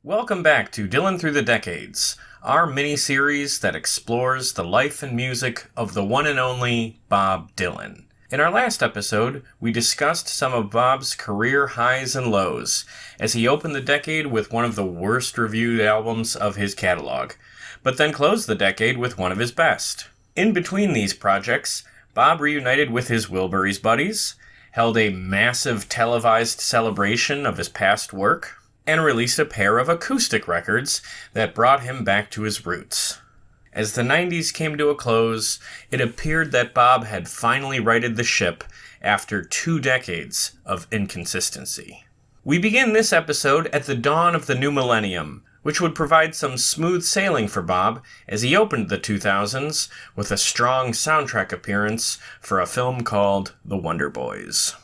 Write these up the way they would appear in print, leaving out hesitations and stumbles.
Welcome back to Dylan Through the Decades, our mini-series that explores the life and music of the one and only Bob Dylan. In our last episode, we discussed some of Bob's career highs and lows, as he opened the decade with one of the worst reviewed albums of his catalog, but then closed the decade with one of his best. In between these projects, Bob reunited with his Wilburys buddies, held a massive televised celebration of his past work, and released a pair of acoustic records that brought him back to his roots. As the 90s came to a close, it appeared that Bob had finally righted the ship after 2 decades of inconsistency. We begin this episode at the dawn of the new millennium, which would provide some smooth sailing for Bob as he opened the 2000s with a strong soundtrack appearance for a film called The Wonderboys.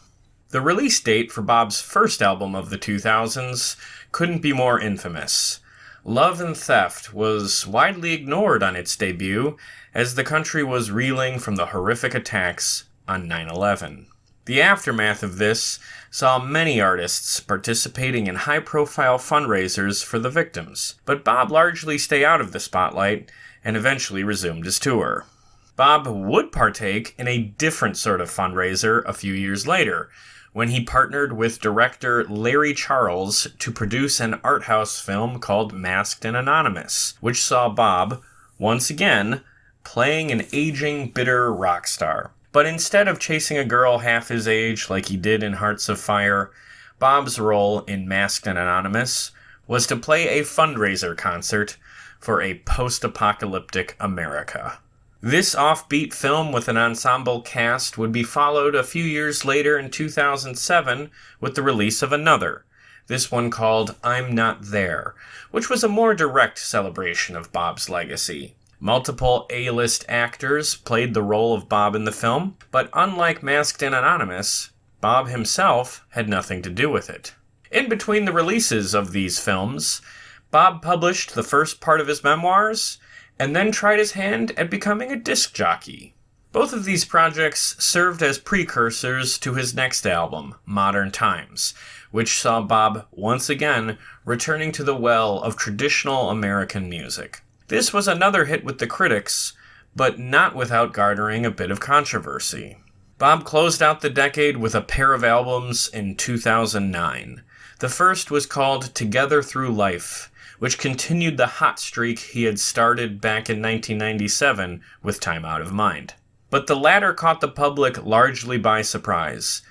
The release date for Bob's first album of the 2000s couldn't be more infamous. Love and Theft was widely ignored on its debut as the country was reeling from the horrific attacks on 9/11. The aftermath of this saw many artists participating in high-profile fundraisers for the victims, but Bob largely stayed out of the spotlight and eventually resumed his tour. Bob would partake in a different sort of fundraiser a few years later, when he partnered with director Larry Charles to produce an art house film called Masked and Anonymous, which saw Bob, once again, playing an aging, bitter rock star. But instead of chasing a girl half his age like he did in Hearts of Fire, Bob's role in Masked and Anonymous was to play a fundraiser concert for a post-apocalyptic America. This offbeat film with an ensemble cast would be followed a few years later in 2007 with the release of another, this one called I'm Not There, which was a more direct celebration of Bob's legacy. Multiple A-list actors played the role of Bob in the film, but unlike Masked and Anonymous, Bob himself had nothing to do with it. In between the releases of these films, Bob published the first part of his memoirs, and then tried his hand at becoming a disc jockey. Both of these projects served as precursors to his next album, Modern Times, which saw Bob once again returning to the well of traditional American music. This was another hit with the critics, but not without garnering a bit of controversy. Bob closed out the decade with a pair of albums in 2009. The first was called Together Through Life, which continued the hot streak he had started back in 1997 with Time Out of Mind. But the latter caught the public largely by surprise.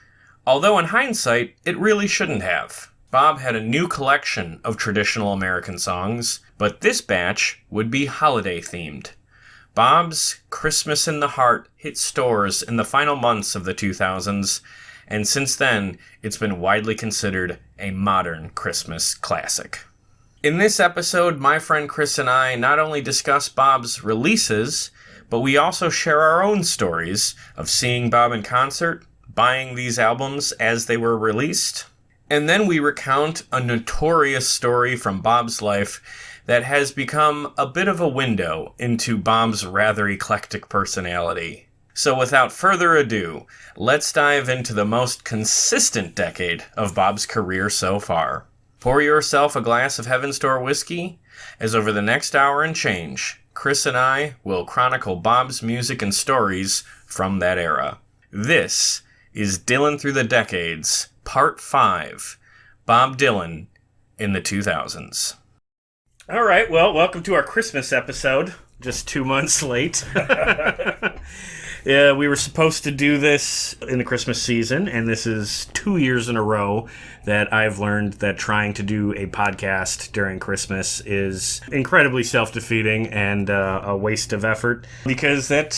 Although in hindsight, it really shouldn't have. Bob had a new collection of traditional American songs, but this batch would be holiday-themed. Bob's Christmas in the Heart hit stores in the final months of the 2000s, and since then, it's been widely considered a modern Christmas classic. In this episode, my friend Chris and I not only discuss Bob's releases, but we also share our own stories of seeing Bob in concert, buying these albums as they were released, and then we recount a notorious story from Bob's life that has become a bit of a window into Bob's rather eclectic personality. So without further ado, let's dive into the most consistent decade of Bob's career so far. Pour yourself a glass of Heaven's Door whiskey, as over the next hour and change, Chris and I will chronicle Bob's music and stories from that era. This is Dylan Through the Decades, Part 5, Bob Dylan in the 2000s. All right, well, welcome to our Christmas episode, just 2 months late. Yeah, we were supposed to do this in the Christmas season, and this is 2 years in a row that I've learned that trying to do a podcast during Christmas is incredibly self-defeating and a waste of effort, because that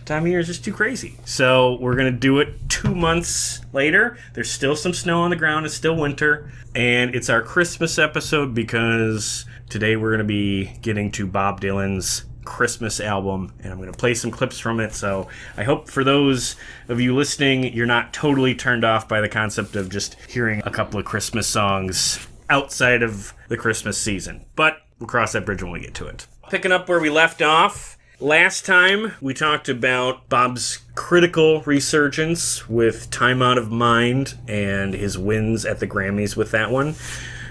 time of year is just too crazy. So we're going to do it 2 months later. There's still some snow on the ground. It's still winter, and it's our Christmas episode because today we're going to be getting to Bob Dylan's Christmas album, and I'm going to play some clips from it. So I hope for those of you listening, you're not totally turned off by the concept of just hearing a couple of Christmas songs outside of the Christmas season. But we'll cross that bridge when we get to it. Picking up where we left off, last time we talked about Bob's critical resurgence with Time Out of Mind and his wins at the Grammys with that one.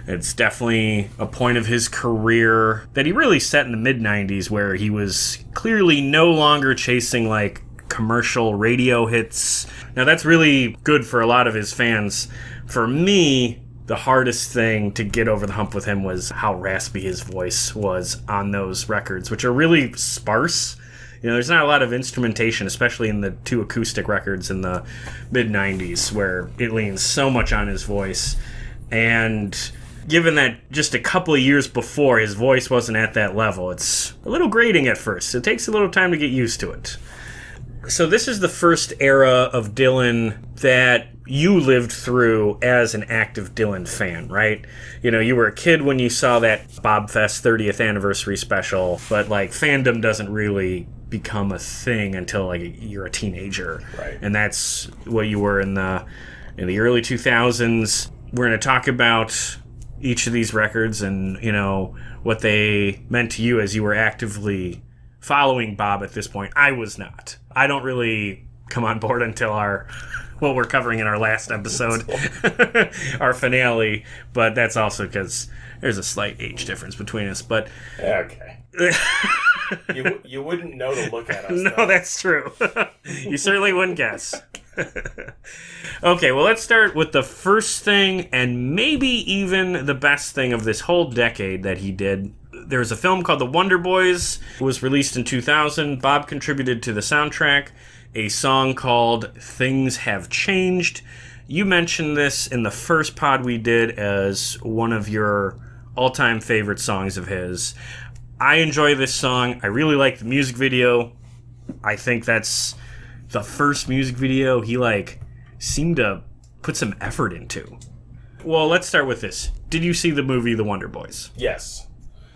It's definitely a point of his career that he really set in the mid-90s, where he was clearly no longer chasing, like, commercial radio hits. Now, that's really good for a lot of his fans. For me, the hardest thing to get over the hump with him was how raspy his voice was on those records, which are really sparse. You know, there's not a lot of instrumentation, especially in the two acoustic records in the mid-90s, where it leans so much on his voice. And given that just a couple of years before, his voice wasn't at that level, it's a little grating at first. It takes a little time to get used to it. So this is the first era of Dylan that you lived through as an active Dylan fan, right? You know, you were a kid when you saw that Bob Fest 30th anniversary special, but, like, fandom doesn't really become a thing until, like, you're a teenager. Right. And that's what you were in the early 2000s. We're going to talk about each of these records and, you know, what they meant to you as you were actively following Bob at this point. I was not. I don't really come on board until what we're covering in our last episode, our finale, but that's also because there's a slight age difference between us. But okay. You wouldn't know to look at us. No, though. That's true. You certainly wouldn't guess. Okay, well, let's start with the first thing, and maybe even the best thing of this whole decade that he did. There's a film called The Wonderboys. It was released in 2000. Bob contributed to the soundtrack. A song called Things Have Changed. You mentioned this in the first pod we did as one of your all-time favorite songs of his. I enjoy this song. I really like the music video. I think that's the first music video he, like, seemed to put some effort into. Well, let's start with this. Did you see the movie The Wonderboys? Yes.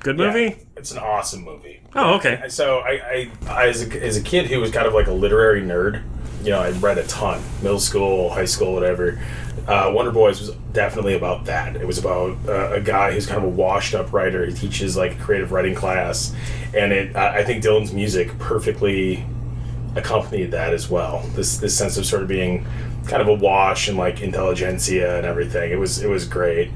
Good movie? Yeah, it's an awesome movie. Oh, okay. So I as a kid who was kind of like a literary nerd, you know, I read a ton, middle school, high school, whatever. Wonderboys was definitely about that. It was about a guy who's kind of a washed-up writer. He teaches, like, a creative writing class, and I think Dylan's music perfectly accompanied that as well. This sense of sort of being kind of a wash and, like, intelligentsia and everything. It was great.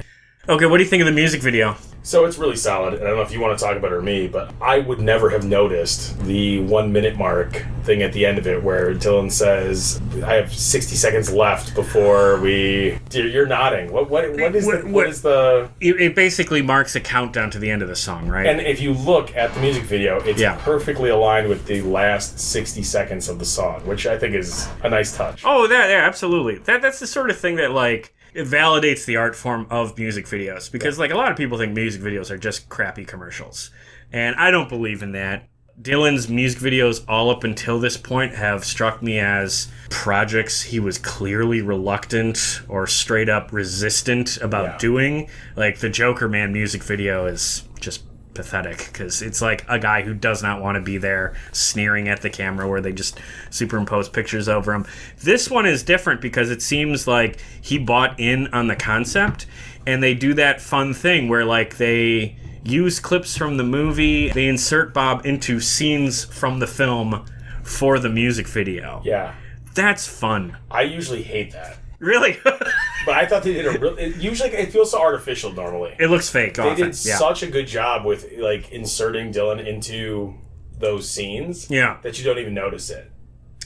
Okay, what do you think of the music video? So it's really solid. I don't know if you want to talk about it or me, but I would never have noticed the 1 minute mark thing at the end of it where Dylan says, I have 60 seconds left before we... You're nodding. What is the... It basically marks a countdown to the end of the song, right? And if you look at the music video, it's perfectly aligned with the last 60 seconds of the song, which I think is a nice touch. Oh, yeah, absolutely. That's the sort of thing that, like, it validates the art form of music videos, because, like, a lot of people think music videos are just crappy commercials, and I don't believe in that. Dylan's music videos all up until this point have struck me as projects he was clearly reluctant or straight up resistant about doing. Like, the Joker Man music video is just pathetic, because it's like a guy who does not want to be there sneering at the camera where they just superimpose pictures over him. This one is different because it seems like he bought in on the concept, and they do that fun thing where, like, they use clips from the movie, they insert Bob into scenes from the film for the music video. Yeah. That's fun. I usually hate that. Really? But I thought they did usually it feels so artificial normally. It looks fake often. They did such a good job with, like, inserting Dylan into those scenes that you don't even notice it.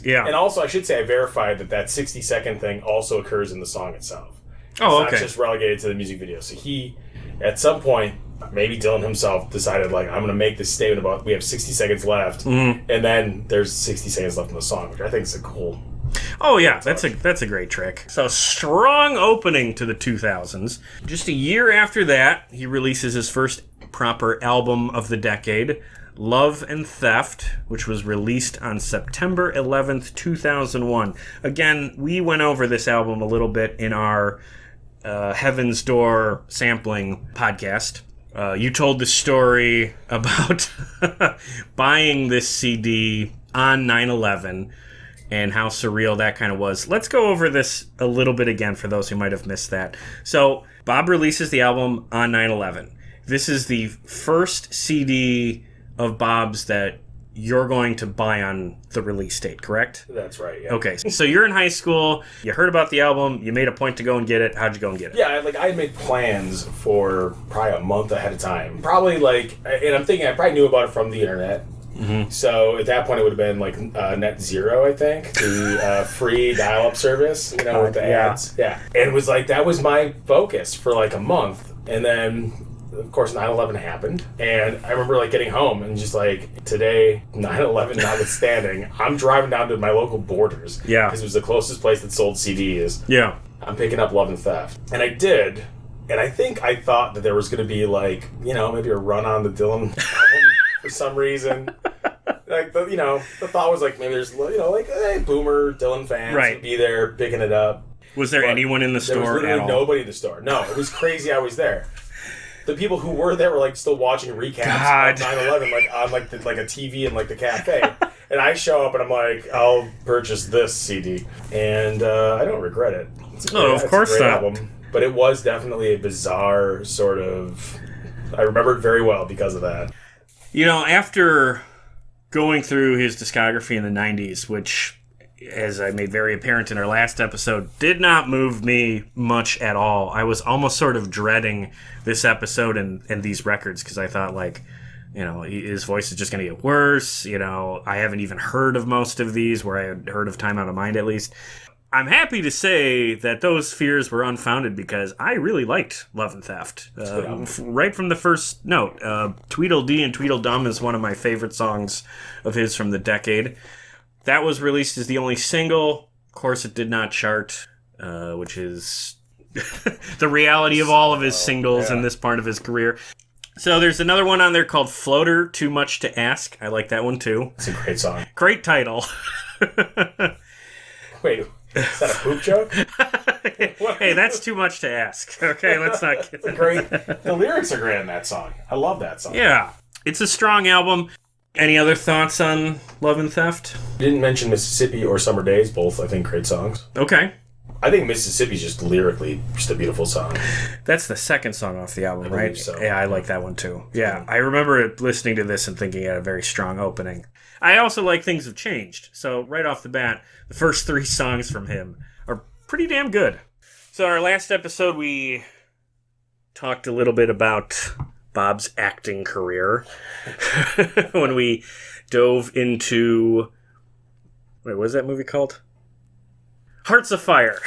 Yeah. And also, I should say, I verified that 60-second thing also occurs in the song itself. It's not just relegated to the music video. So he, at some point, maybe Dylan himself decided, like, I'm going to make this statement about we have 60 seconds left, and then there's 60 seconds left in the song, which I think is a cool... Oh, yeah, that's a great trick. So, strong opening to the 2000s. Just a year after that, he releases his first proper album of the decade, Love and Theft, which was released on September 11th, 2001. Again, we went over this album a little bit in our Heaven's Door sampling podcast. You told the story about buying this CD on 9/11 and how surreal that kind of was. Let's go over this a little bit again for those who might have missed that. So, Bob releases the album on 9/11. This is the first CD of Bob's that you're going to buy on the release date, correct? That's right, yeah. Okay, so you're in high school, you heard about the album, you made a point to go and get it. How'd you go and get it? Yeah, I had made plans for probably a month ahead of time. Probably and I'm thinking I probably knew about it from the internet. Mm-hmm. So at that point it would have been Net Zero, I think, the free dial-up service, with the ads. Yeah. And it was that was my focus for a month. And then, of course, 9/11 happened. And I remember getting home and just today, 9/11 notwithstanding, I'm driving down to my local Borders. Yeah. Because it was the closest place that sold CDs. Yeah. I'm picking up Love and Theft. And I did. And I thought that there was going to be maybe a run on the Dylan album for some reason. The thought was maybe there's hey, boomer Dylan fans would be there picking it up. Was there anyone in the store? There was literally nobody in the store. No, it was crazy. I was there. The people who were there were still watching recaps of 9/11 on a TV in the cafe. And I show up and I'm I'll purchase this CD, and I don't regret it. Of course it's a great not. album, but it was definitely a bizarre sort of. I remember it very well because of that. After going through his discography in the 90s, which, as I made very apparent in our last episode, did not move me much at all. I was almost sort of dreading this episode and these records because I thought, his voice is just going to get worse. I haven't even heard of most of these, where I had heard of Time Out of Mind at least. I'm happy to say that those fears were unfounded because I really liked Love and Theft. Right from the first note. Tweedledee and Tweedledum is one of my favorite songs of his from the decade. That was released as the only single. Of course, it did not chart, which is the reality of all of his singles in this part of his career. So there's another one on there called Floater, Too Much to Ask. I like that one too. It's a great song. Great title. Wait. Is that a poop joke? Hey, that's too much to ask. Okay, let's not get great. The lyrics are great in that song. I love that song. Yeah. It's a strong album. Any other thoughts on Love and Theft? You didn't mention Mississippi or Summer Days, both, I think, great songs. Okay. I think Mississippi's just lyrically just a beautiful song. That's the second song off the album, right? So. Yeah, I like that one too. Yeah, I remember listening to this and thinking it had a very strong opening. I also like Things Have Changed. So right off the bat, the first 3 songs from him are pretty damn good. So in our last episode, we talked a little bit about Bob's acting career when we dove into... Wait, what was that movie called? Hearts of Fire.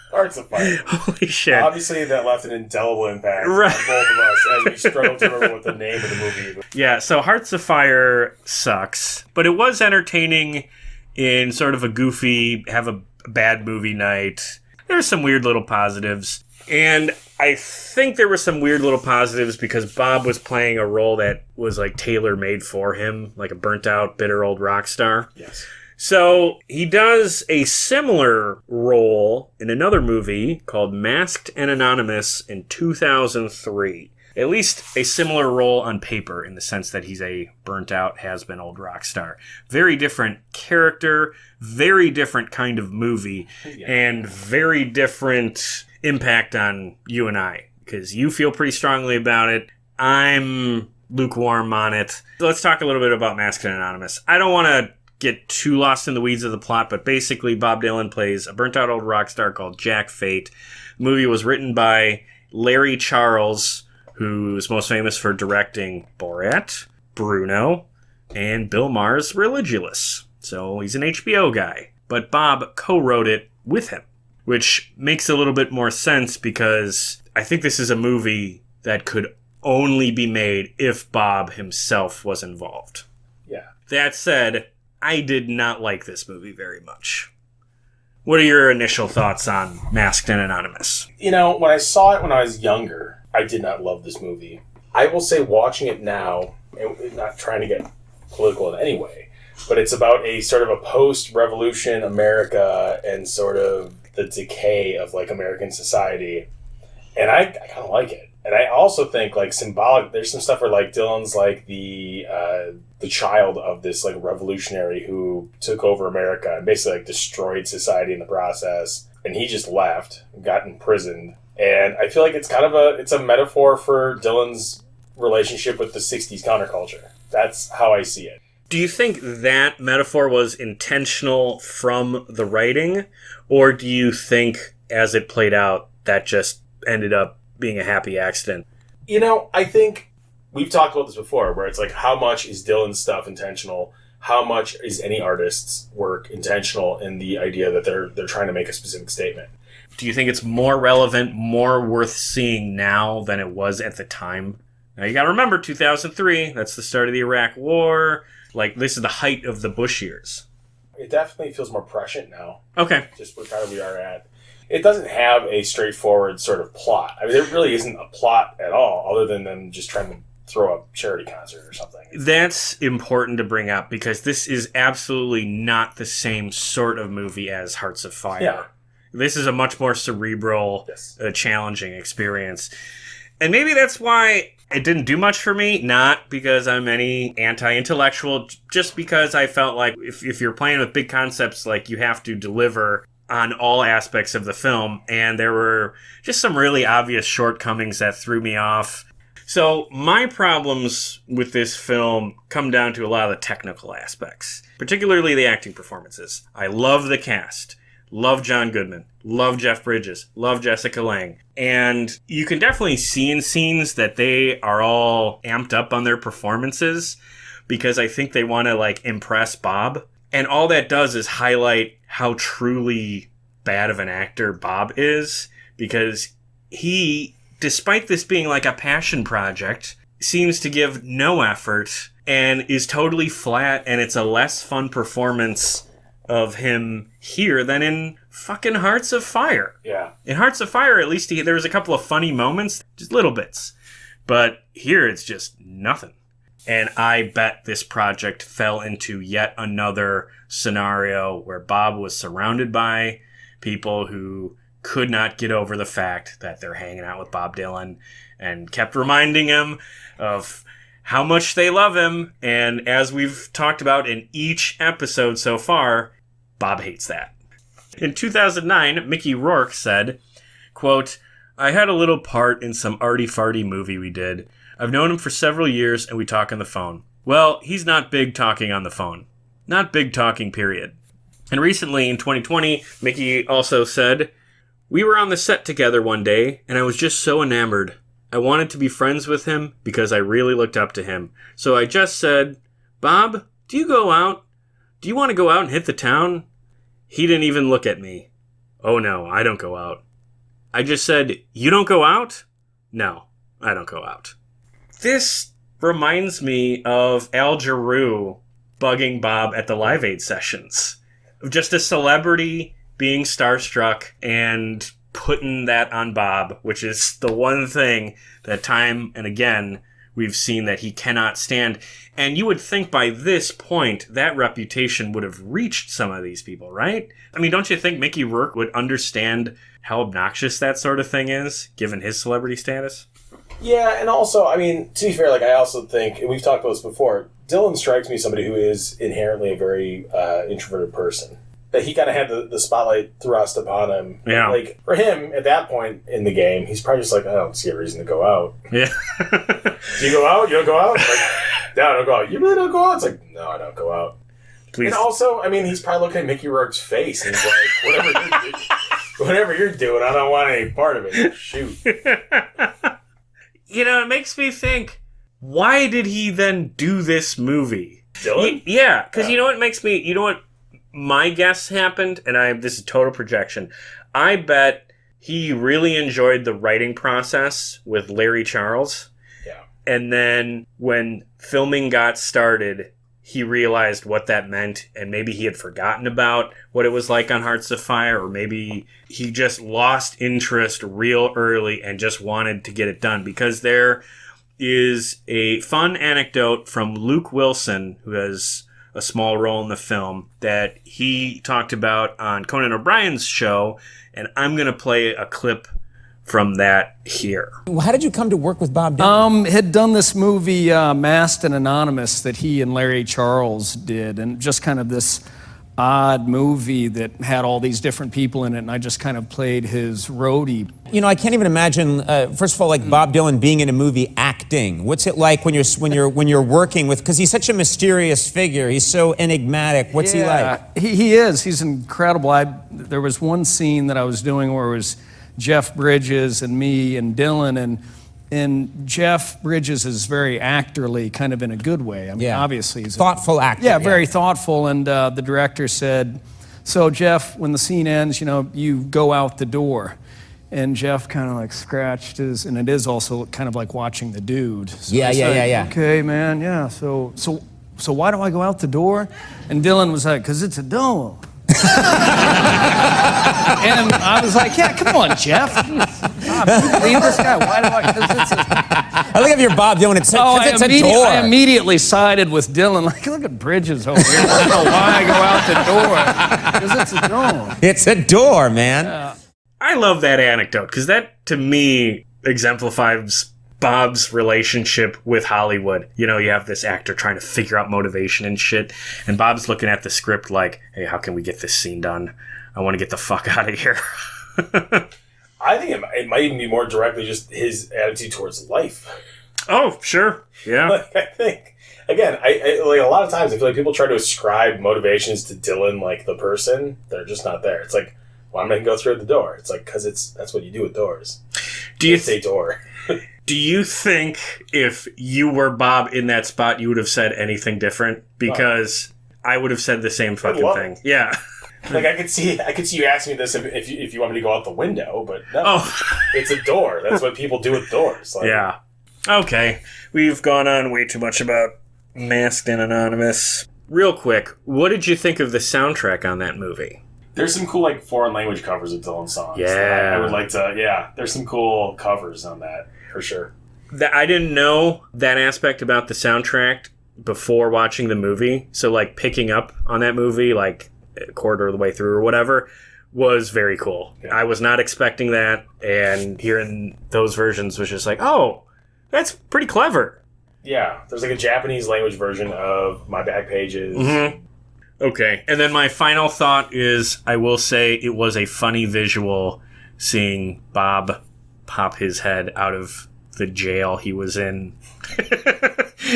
Hearts of Fire. Holy shit. Obviously, that left an indelible impact on both of us as we struggled to remember what the name of the movie was. Yeah, so Hearts of Fire sucks, but it was entertaining in sort of a goofy, have a bad movie night. There's some weird little positives. And I think there were some weird little positives because Bob was playing a role that was tailor-made for him, like a burnt-out, bitter old rock star. Yes. So he does a similar role in another movie called Masked and Anonymous in 2003. At least a similar role on paper in the sense that he's a burnt-out, has-been old rock star. Very different character, very different kind of movie, and very different impact on you and I. Because you feel pretty strongly about it. I'm lukewarm on it. So let's talk a little bit about Masked and Anonymous. I don't want to get too lost in the weeds of the plot, but basically Bob Dylan plays a burnt-out old rock star called Jack Fate. The movie was written by Larry Charles, who's most famous for directing Borat, Bruno, and Bill Maher's Religulous. So he's an HBO guy. But Bob co-wrote it with him, which makes a little bit more sense because I think this is a movie that could only be made if Bob himself was involved. Yeah. That said, I did not like this movie very much. What are your initial thoughts on Masked and Anonymous? When I saw it when I was younger, I did not love this movie. I will say watching it now, and not trying to get political in any way, but it's about a sort of a post-revolution America and sort of the decay of American society. And I kind of like it. And I also think symbolic, there's some stuff where Dylan's the child of this revolutionary who took over America and basically destroyed society in the process. And he just left and got imprisoned. And I feel it's kind of it's a metaphor for Dylan's relationship with the 60s counterculture. That's how I see it. Do you think that metaphor was intentional from the writing, or do you think as it played out, that just ended up being a happy accident? I think we've talked about this before, where it's like, how much is Dylan's stuff intentional? How much is any artist's work intentional in the idea that they're trying to make a specific statement? Do you think it's more relevant, more worth seeing now than it was at the time? Now, you got to remember, 2003, that's the start of the Iraq War. Like, this is the height of the Bush years. It definitely feels more prescient now. Okay. Just what kind of we are at. It doesn't have a straightforward sort of plot. I mean, there really isn't a plot at all, other than them just trying to throw a charity concert or something. That's important to bring up, because this is absolutely not the same sort of movie as Hearts of Fire. Yeah. This is a much more cerebral, Yes. challenging experience. And maybe that's why it didn't do much for me, not because I'm any anti-intellectual, just because I felt like if you're playing with big concepts, like, you have to deliver on all aspects of the film, and there were just some really obvious shortcomings that threw me off. So my problems with this film come down to a lot of the technical aspects, particularly the acting performances. I love the cast. Love John Goodman. Love Jeff Bridges. Love Jessica Lange. And you can definitely see in scenes that they are all amped up on their performances, because I think they want to, like, impress Bob. And all that does is highlight how truly bad of an actor Bob is, because he, despite this being like a passion project, seems to give no effort and is totally flat, and it's a less fun performance of him here than in fucking Hearts of Fire. Yeah. In Hearts of Fire, at least there was a couple of funny moments, just little bits. But here it's just nothing. And I bet this project fell into yet another scenario where Bob was surrounded by people who could not get over the fact that they're hanging out with Bob Dylan, and kept reminding him of how much they love him. And as we've talked about in each episode so far, Bob hates that. In 2009, Mickey Rourke said, quote, "I had a little part in some arty-farty movie we did. I've known him for several years, and we talk on the phone. Well, he's not big talking on the phone. Not big talking, period." And recently, in 2020, Mickey also said, "We were on the set together one day, and I was just so enamored. I wanted to be friends with him because I really looked up to him. So I just said, 'Bob, do you go out? Do you want to go out and hit the town?' He didn't even look at me. 'Oh no, I don't go out.' I just said, 'You don't go out?' 'No, I don't go out.'" This reminds me of Al Jarreau bugging Bob at the Live Aid sessions. Of just a celebrity being starstruck and putting that on Bob, which is the one thing that time and again we've seen that he cannot stand. And you would think by this point that reputation would have reached some of these people, right? I mean, don't you think Mickey Rourke would understand how obnoxious that sort of thing is, given his celebrity status? Yeah, and also, I mean, to be fair, like, I also think, and we've talked about this before, Dylan strikes me as somebody who is inherently a very introverted person. That he kind of had the spotlight thrust upon him. Yeah. Like, for him, at that point in the game, he's probably just like, I don't see a reason to go out. Yeah. Do you go out? You don't go out? Like, no, I don't go out. You really don't go out? It's like, no, I don't go out. Please. And also, I mean, he's probably looking at Mickey Rourke's face, and he's like, whatever you're doing, I don't want any part of it. Shoot. You know, it makes me think, why did he then do this movie? Dylan? Yeah, because you know what makes me, you know what my guess happened, and this is total projection. I bet he really enjoyed the writing process with Larry Charles. Yeah. And then when filming got started, he realized what that meant, and maybe he had forgotten about what it was like on Hearts of Fire, or maybe he just lost interest real early and just wanted to get it done. Because there is a fun anecdote from Luke Wilson, who has a small role in the film, that he talked about on Conan O'Brien's show, and I'm going to play a clip from that here. How did you come to work with Bob Dylan? Had done this movie, Masked and Anonymous, that he and Larry Charles did, and just kind of this odd movie that had all these different people in it, and I just kind of played his roadie. You know, I can't even imagine. First of all, like Bob Dylan being in a movie acting. What's it like when you're working with? Because he's such a mysterious figure. He's so enigmatic. What's he like? He is. He's incredible. There was one scene that I was doing where it was Jeff Bridges and me and Dylan, and Jeff Bridges is very actorly, kind of in a good way. I mean, obviously he's thoughtful actor. Yeah, very thoughtful. And the director said, "So Jeff, when the scene ends, you go out the door." And Jeff kind of like scratched his, and it is also kind of like watching the dude. So yeah. Okay, man, yeah. So why do I go out the door? And Dylan was like, "'Cause it's a door." And I was like, "Yeah, come on, Jeff. Leave this guy. Why do I? 'Cause it's I look at your Bob Dylan. It's a door. I immediately sided with Dylan. Like, look at Bridges over here. I don't know why I go out the door. 'Cause it's a door. It's a door, man. Yeah. I love that anecdote because that, to me, exemplifies Bob's relationship with Hollywood. You have this actor trying to figure out motivation and shit, and Bob's looking at the script like, hey, how can we get this scene done? I want to get the fuck out of here. I think it might even be more directly just his attitude towards life. Oh, sure. Yeah. Like, I think, again, I like a lot of times I feel like people try to ascribe motivations to Dylan, like the person. They're just not there. It's like, well, I'm going to go through the door. It's like, because that's what you do with doors. It's a door. Do you think if you were Bob in that spot, you would have said anything different? Because I would have said the same fucking thing. Yeah. Like I could see you asking me this if you want me to go out the window, but no, it's a door. That's what people do with doors. Like, yeah. Okay, we've gone on way too much about Masked and Anonymous. Real quick, what did you think of the soundtrack on that movie? There's some cool foreign language covers of Dylan songs. Yeah, I would like to. Yeah, there's some cool covers on that for sure. I didn't know that aspect about the soundtrack before watching the movie, so picking up on that movie a quarter of the way through or whatever was very cool. Yeah. I was not expecting that, and hearing those versions was just like, oh, that's pretty clever. Yeah, there's a Japanese language version of My Back Pages. Mm-hmm. Okay, and then my final thought is I will say it was a funny visual seeing Bob pop his head out of the jail he was in.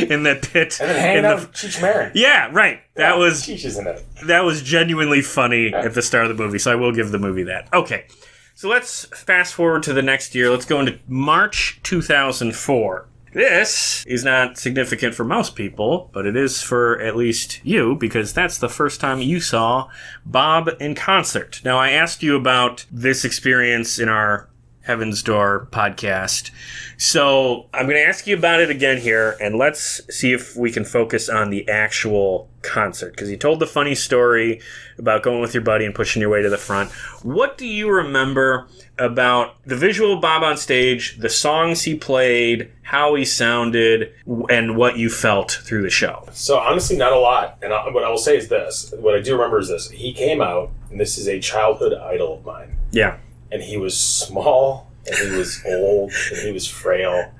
In that pit. And then hanging out with Cheech Marin. Yeah, right. Cheech is in it. That was genuinely funny at the start of the movie, so I will give the movie that. Okay, so let's fast forward to the next year. Let's go into March 2004. This is not significant for most people, but it is for at least you, because that's the first time you saw Bob in concert. Now, I asked you about this experience in our Heaven's Door podcast, so I'm going to ask you about it again here, and let's see if we can focus on the actual concert, because you told the funny story about going with your buddy and pushing your way to the front. What do you remember about the visual of Bob on stage, the songs he played, how he sounded, and what you felt through the show? So honestly, not a lot. And what I will say is this. What I do remember is this. He came out, and this is a childhood idol of mine. Yeah. And he was small, and he was old, and he was frail,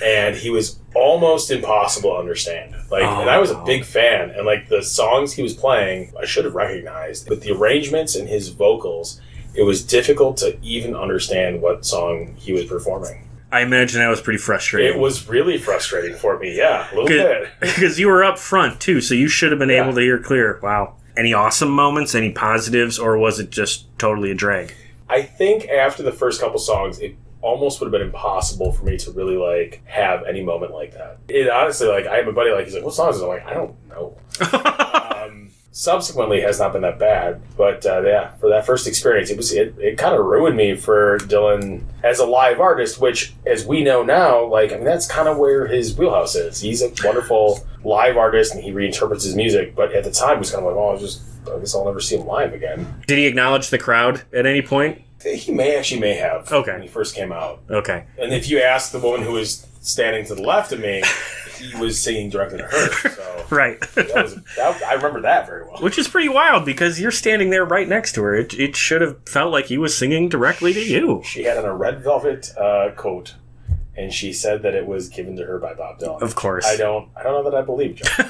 and he was almost impossible to understand. And I was a big fan, and the songs he was playing, I should have recognized. With the arrangements and his vocals, it was difficult to even understand what song he was performing. I imagine that was pretty frustrating. It was really frustrating for me, yeah, a little bit. Because you were up front, too, so you should have been able to hear clear. Wow. Any awesome moments, any positives, or was it just totally a drag? I think after the first couple songs, it almost would have been impossible for me to really have any moment like that. It honestly, I have a buddy he's like, what songs is it? I'm like, I don't know. Subsequently has not been that bad, but for that first experience, it kind of ruined me for Dylan as a live artist, which, as we know now, that's kind of where his wheelhouse is. He's a wonderful live artist, and he reinterprets his music, but at the time, it was kind of I guess I'll never see him live again. Did he acknowledge the crowd at any point? He may have. Okay. When he first came out. Okay. And if you ask the woman who was standing to the left of me, he was singing directly to her. So right. I remember that very well. Which is pretty wild, because you're standing there right next to her. It should have felt like he was singing directly to you. She had on a red velvet coat, and she said that it was given to her by Bob Dylan. Of course. I don't know that I believe, John.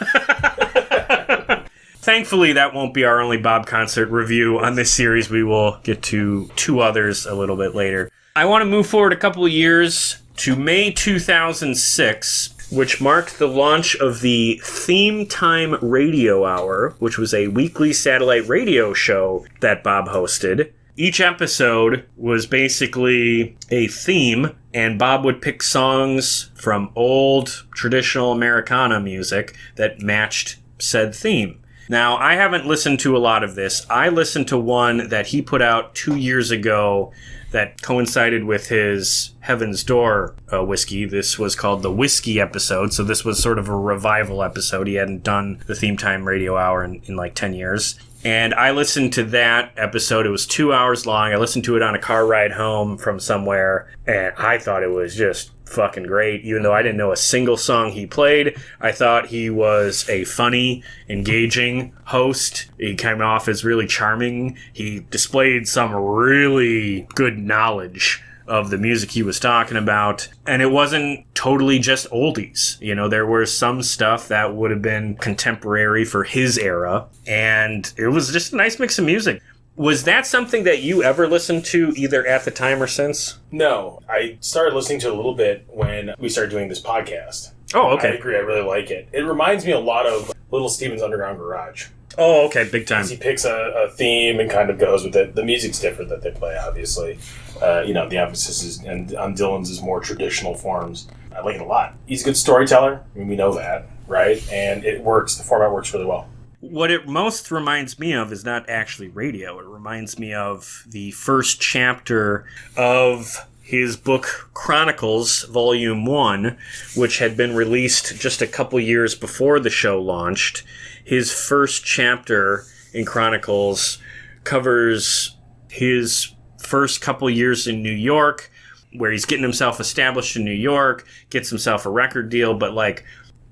Thankfully, that won't be our only Bob concert review on this series. We will get to 2 others a little bit later. I want to move forward a couple of years to May 2006, which marked the launch of the Theme Time Radio Hour, which was a weekly satellite radio show that Bob hosted. Each episode was basically a theme, and Bob would pick songs from old traditional Americana music that matched said theme. Now, I haven't listened to a lot of this. I listened to one that he put out 2 years ago that coincided with his Heaven's Door whiskey. This was called the Whiskey episode, so this was sort of a revival episode. He hadn't done the Theme Time Radio Hour in like 10 years. And I listened to that episode. It was 2 hours long. I listened to it on a car ride home from somewhere, and I thought it was just fucking great. Even though I didn't know a single song he played, I thought he was a funny, engaging host. He came off as really charming. He displayed some really good knowledge of the music he was talking about. And it wasn't totally just oldies. You know, there was some stuff that would have been contemporary for his era. And it was just a nice mix of music. Was that something that you ever listened to, either at the time or since? No. I started listening to it a little bit when we started doing this podcast. Oh, okay. I agree. I really like it. It reminds me a lot of Little Steven's Underground Garage. Oh, okay. Big time. He picks a theme and kind of goes with it. The music's different that they play, obviously. The emphasis is on Dylan's is more traditional forms. I like it a lot. He's a good storyteller. I mean, we know that, right? And it works. The format works really well. What it most reminds me of is not actually radio. It reminds me of the first chapter of his book Chronicles, Volume 1, which had been released just a couple years before the show launched. His first chapter in Chronicles covers his first couple years in New York, where he's getting himself established in New York, gets himself a record deal, but like,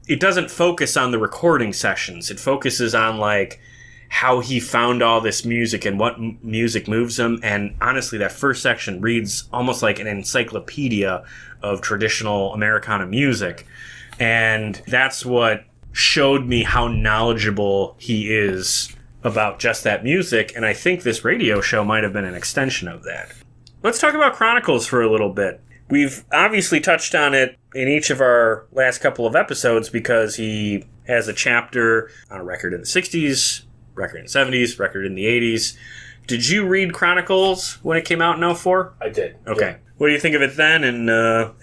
it doesn't focus on the recording sessions. It focuses on like how he found all this music and what music moves him. And honestly, that first section reads almost like an encyclopedia of traditional Americana music. And that's what showed me how knowledgeable he is about just that music. And I think this radio show might have been an extension of that. Let's talk about Chronicles for a little bit. We've obviously touched on it in each of our last couple of episodes because he has a chapter on a record in the 60s, record in the 70s, record in the 80s. Did you read Chronicles when it came out in 2004? I did. Okay. Yeah. What do you think of it then, and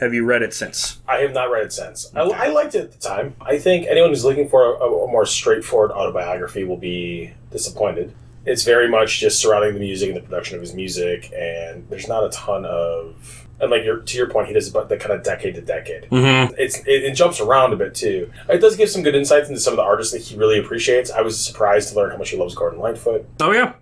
have you read it since? I have not read it since. Okay. I liked it at the time. I think anyone who's looking for a more straightforward autobiography will be disappointed. It's very much just surrounding the music and the production of his music, and there's not a ton of... And like to your point, he does about the kind of decade to decade. Mm-hmm. It jumps around a bit too. It does give some good insights into some of the artists that he really appreciates. I was surprised to learn how much he loves Gordon Lightfoot. Oh yeah.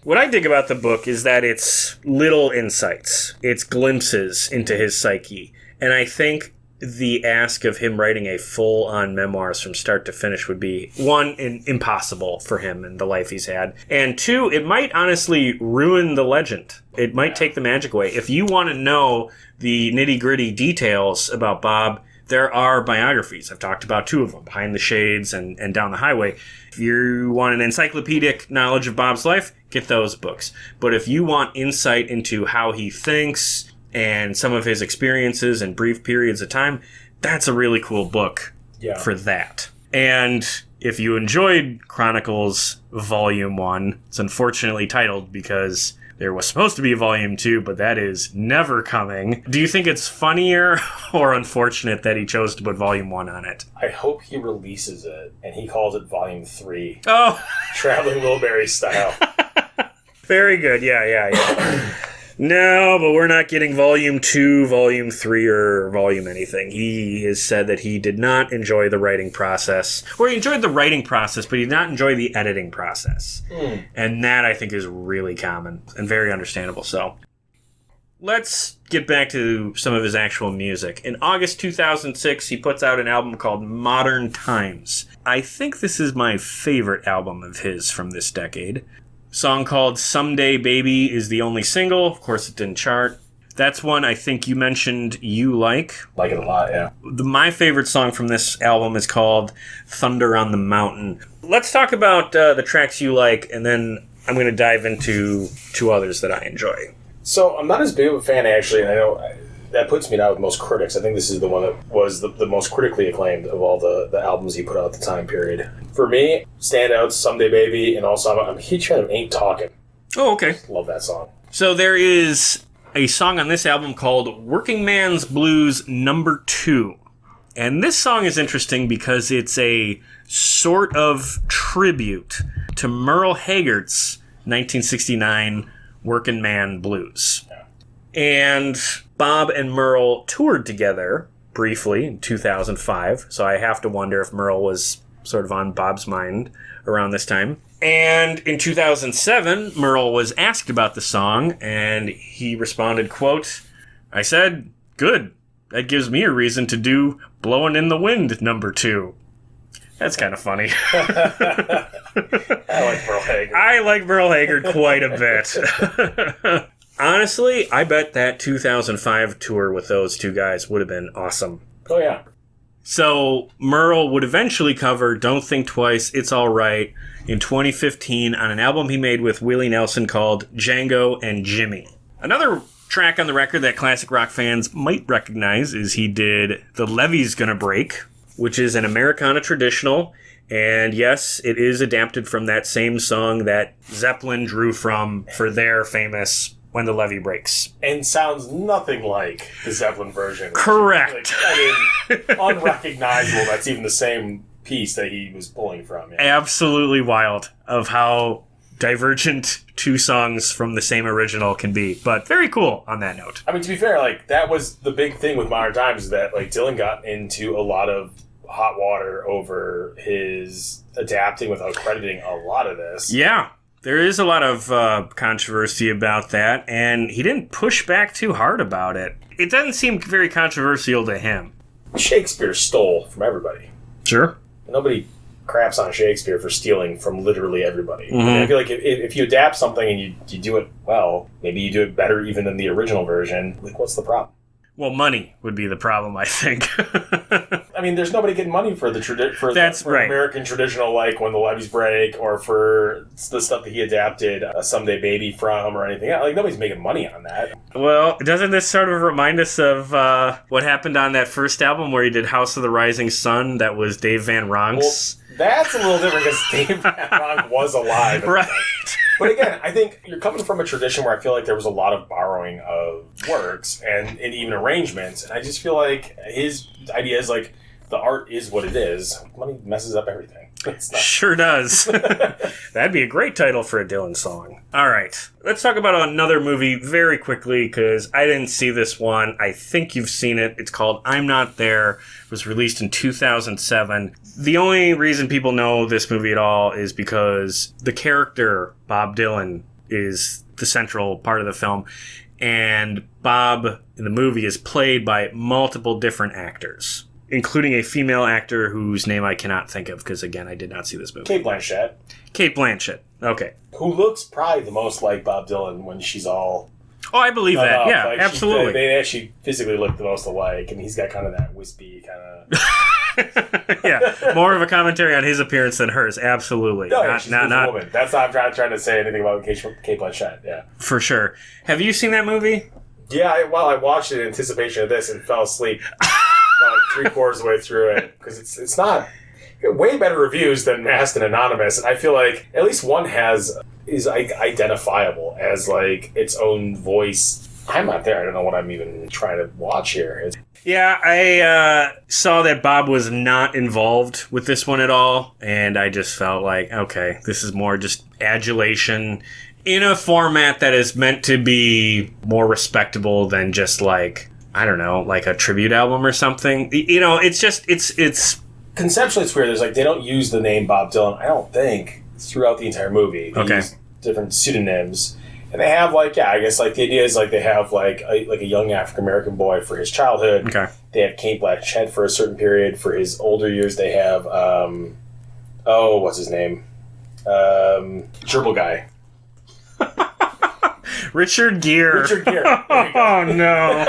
What I dig about the book is that it's little insights. It's glimpses into his psyche. And I think the ask of him writing a full-on memoirs from start to finish would be, one, impossible for him and the life he's had. And two, it might honestly ruin the legend. It might take the magic away. If you want to know the nitty-gritty details about Bob, there are biographies. I've talked about 2 of them, Behind the Shades and Down the Highway. If you want an encyclopedic knowledge of Bob's life, get those books. But if you want insight into how he thinks and some of his experiences in brief periods of time, that's a really cool book for that. And if you enjoyed Chronicles Volume 1, it's unfortunately titled because there was supposed to be a Volume 2, but that is never coming. Do you think it's funnier or unfortunate that he chose to put Volume 1 on it? I hope he releases it and he calls it Volume 3. Oh! Traveling Wilbury style. Very good. Yeah. No, but we're not getting Volume 2, Volume 3, or Volume anything. He has said that he did not enjoy the writing process. Or he enjoyed the writing process, but he did not enjoy the editing process. And that, I think, is really common and very understandable. So, let's get back to some of his actual music. In August 2006, he puts out an album called Modern Times. I think this is my favorite album of his from this decade. Song called Someday Baby is the only single. Of course, it didn't chart. That's one I think you mentioned you like. Like it a lot, yeah. My favorite song from this album is called Thunder on the Mountain. Let's talk about the tracks you like, and then I'm going to dive into two others that I enjoy. So I'm not as big of a fan, actually, and I know that puts me down with most critics. I think this is the one that was the most critically acclaimed of all the albums he put out at the time period. For me, standouts, Someday Baby, and also I'm a huge fan of Ain't Talkin'. Oh, okay. Love that song. So there is a song on this album called Working Man's Blues No. 2. And this song is interesting because it's a sort of tribute to Merle Haggard's 1969 Working Man Blues. Yeah. And Bob and Merle toured together briefly in 2005, so I have to wonder if Merle was sort of on Bob's mind around this time. And in 2007, Merle was asked about the song, and he responded, quote, "I said, good. That gives me a reason to do Blowin' in the Wind No. 2. That's kind of funny. I like Merle Haggard. I like Merle Haggard quite a bit. Honestly, I bet that 2005 tour with those two guys would have been awesome. Oh, yeah. So Merle would eventually cover Don't Think Twice, It's All Right in 2015 on an album he made with Willie Nelson called Django and Jimmy. Another track on the record that classic rock fans might recognize is he did The Levee's Gonna Break, which is an Americana traditional, and yes, it is adapted from that same song that Zeppelin drew from for their famous When the Levee Breaks. And sounds nothing like the Zeppelin version. Correct. Unrecognizable. That's even the same piece that he was pulling from. Yeah. Absolutely wild of how divergent two songs from the same original can be, but very cool on that note. I mean, to be fair, that was the big thing with Modern Times, is that Dylan got into a lot of hot water over his adapting without crediting a lot of this. Yeah. There is a lot of controversy about that, and he didn't push back too hard about it. It doesn't seem very controversial to him. Shakespeare stole from everybody. Sure. Nobody craps on Shakespeare for stealing from literally everybody. Mm-hmm. I mean, I feel like if you adapt something and you do it well, maybe you do it better even than the original version, what's the problem? Well, money would be the problem, I think. I mean, there's nobody getting money for That's right. American traditional, When the Levees Break, or for the stuff that he adapted Someday Baby from, or anything. Nobody's making money on that. Well, doesn't this sort of remind us of what happened on that first album where he did House of the Rising Sun? That was Dave Van Ronk's. Well, that's a little different because Dave Van Ronk was alive. Right. But again, I think you're coming from a tradition where I feel like there was a lot of borrowing of works and even arrangements. And I just feel like his idea is the art is what it is. Money messes up everything. Sure does. That'd be a great title for a Dylan song. All right. Let's talk about another movie very quickly because I didn't see this one. I think you've seen it. It's called I'm Not There. It was released in 2007. The only reason people know this movie at all is because the character, Bob Dylan, is the central part of the film. And Bob in the movie is played by multiple different actors, including a female actor whose name I cannot think of because, again, I did not see this movie. Cate Blanchett. Cate Blanchett. Okay. Who looks probably the most like Bob Dylan when she's all... Oh, I believe that. up. Yeah, absolutely. They actually physically look the most alike, and he's got kind of that wispy kind of... Yeah, more of a commentary on his appearance than hers. Absolutely. No, she's a woman. That's not I'm trying to say anything about Cate Blanchett. Yeah, for sure. Have you seen that movie? Yeah, I watched it in anticipation of this and fell asleep about 3/4 of the way through it because it's not way better reviews than Masked and Anonymous, and I feel like at least one is identifiable as its own voice. I'm not there. I don't know what I'm even trying to watch here. Yeah, I saw that Bob was not involved with this one at all, and I just felt like, okay, this is more just adulation in a format that is meant to be more respectable than just I don't know, a tribute album or something. It's just, it's... Conceptually, it's weird. There's they don't use the name Bob Dylan, I don't think, throughout the entire movie. They use different pseudonyms. And they have I guess the idea is they have a young African American boy for his childhood. Okay. They have Cate Blanchett for a certain period. For his older years, they have what's his name? Gerbil guy. Richard Gere. Richard Gere. Oh, no.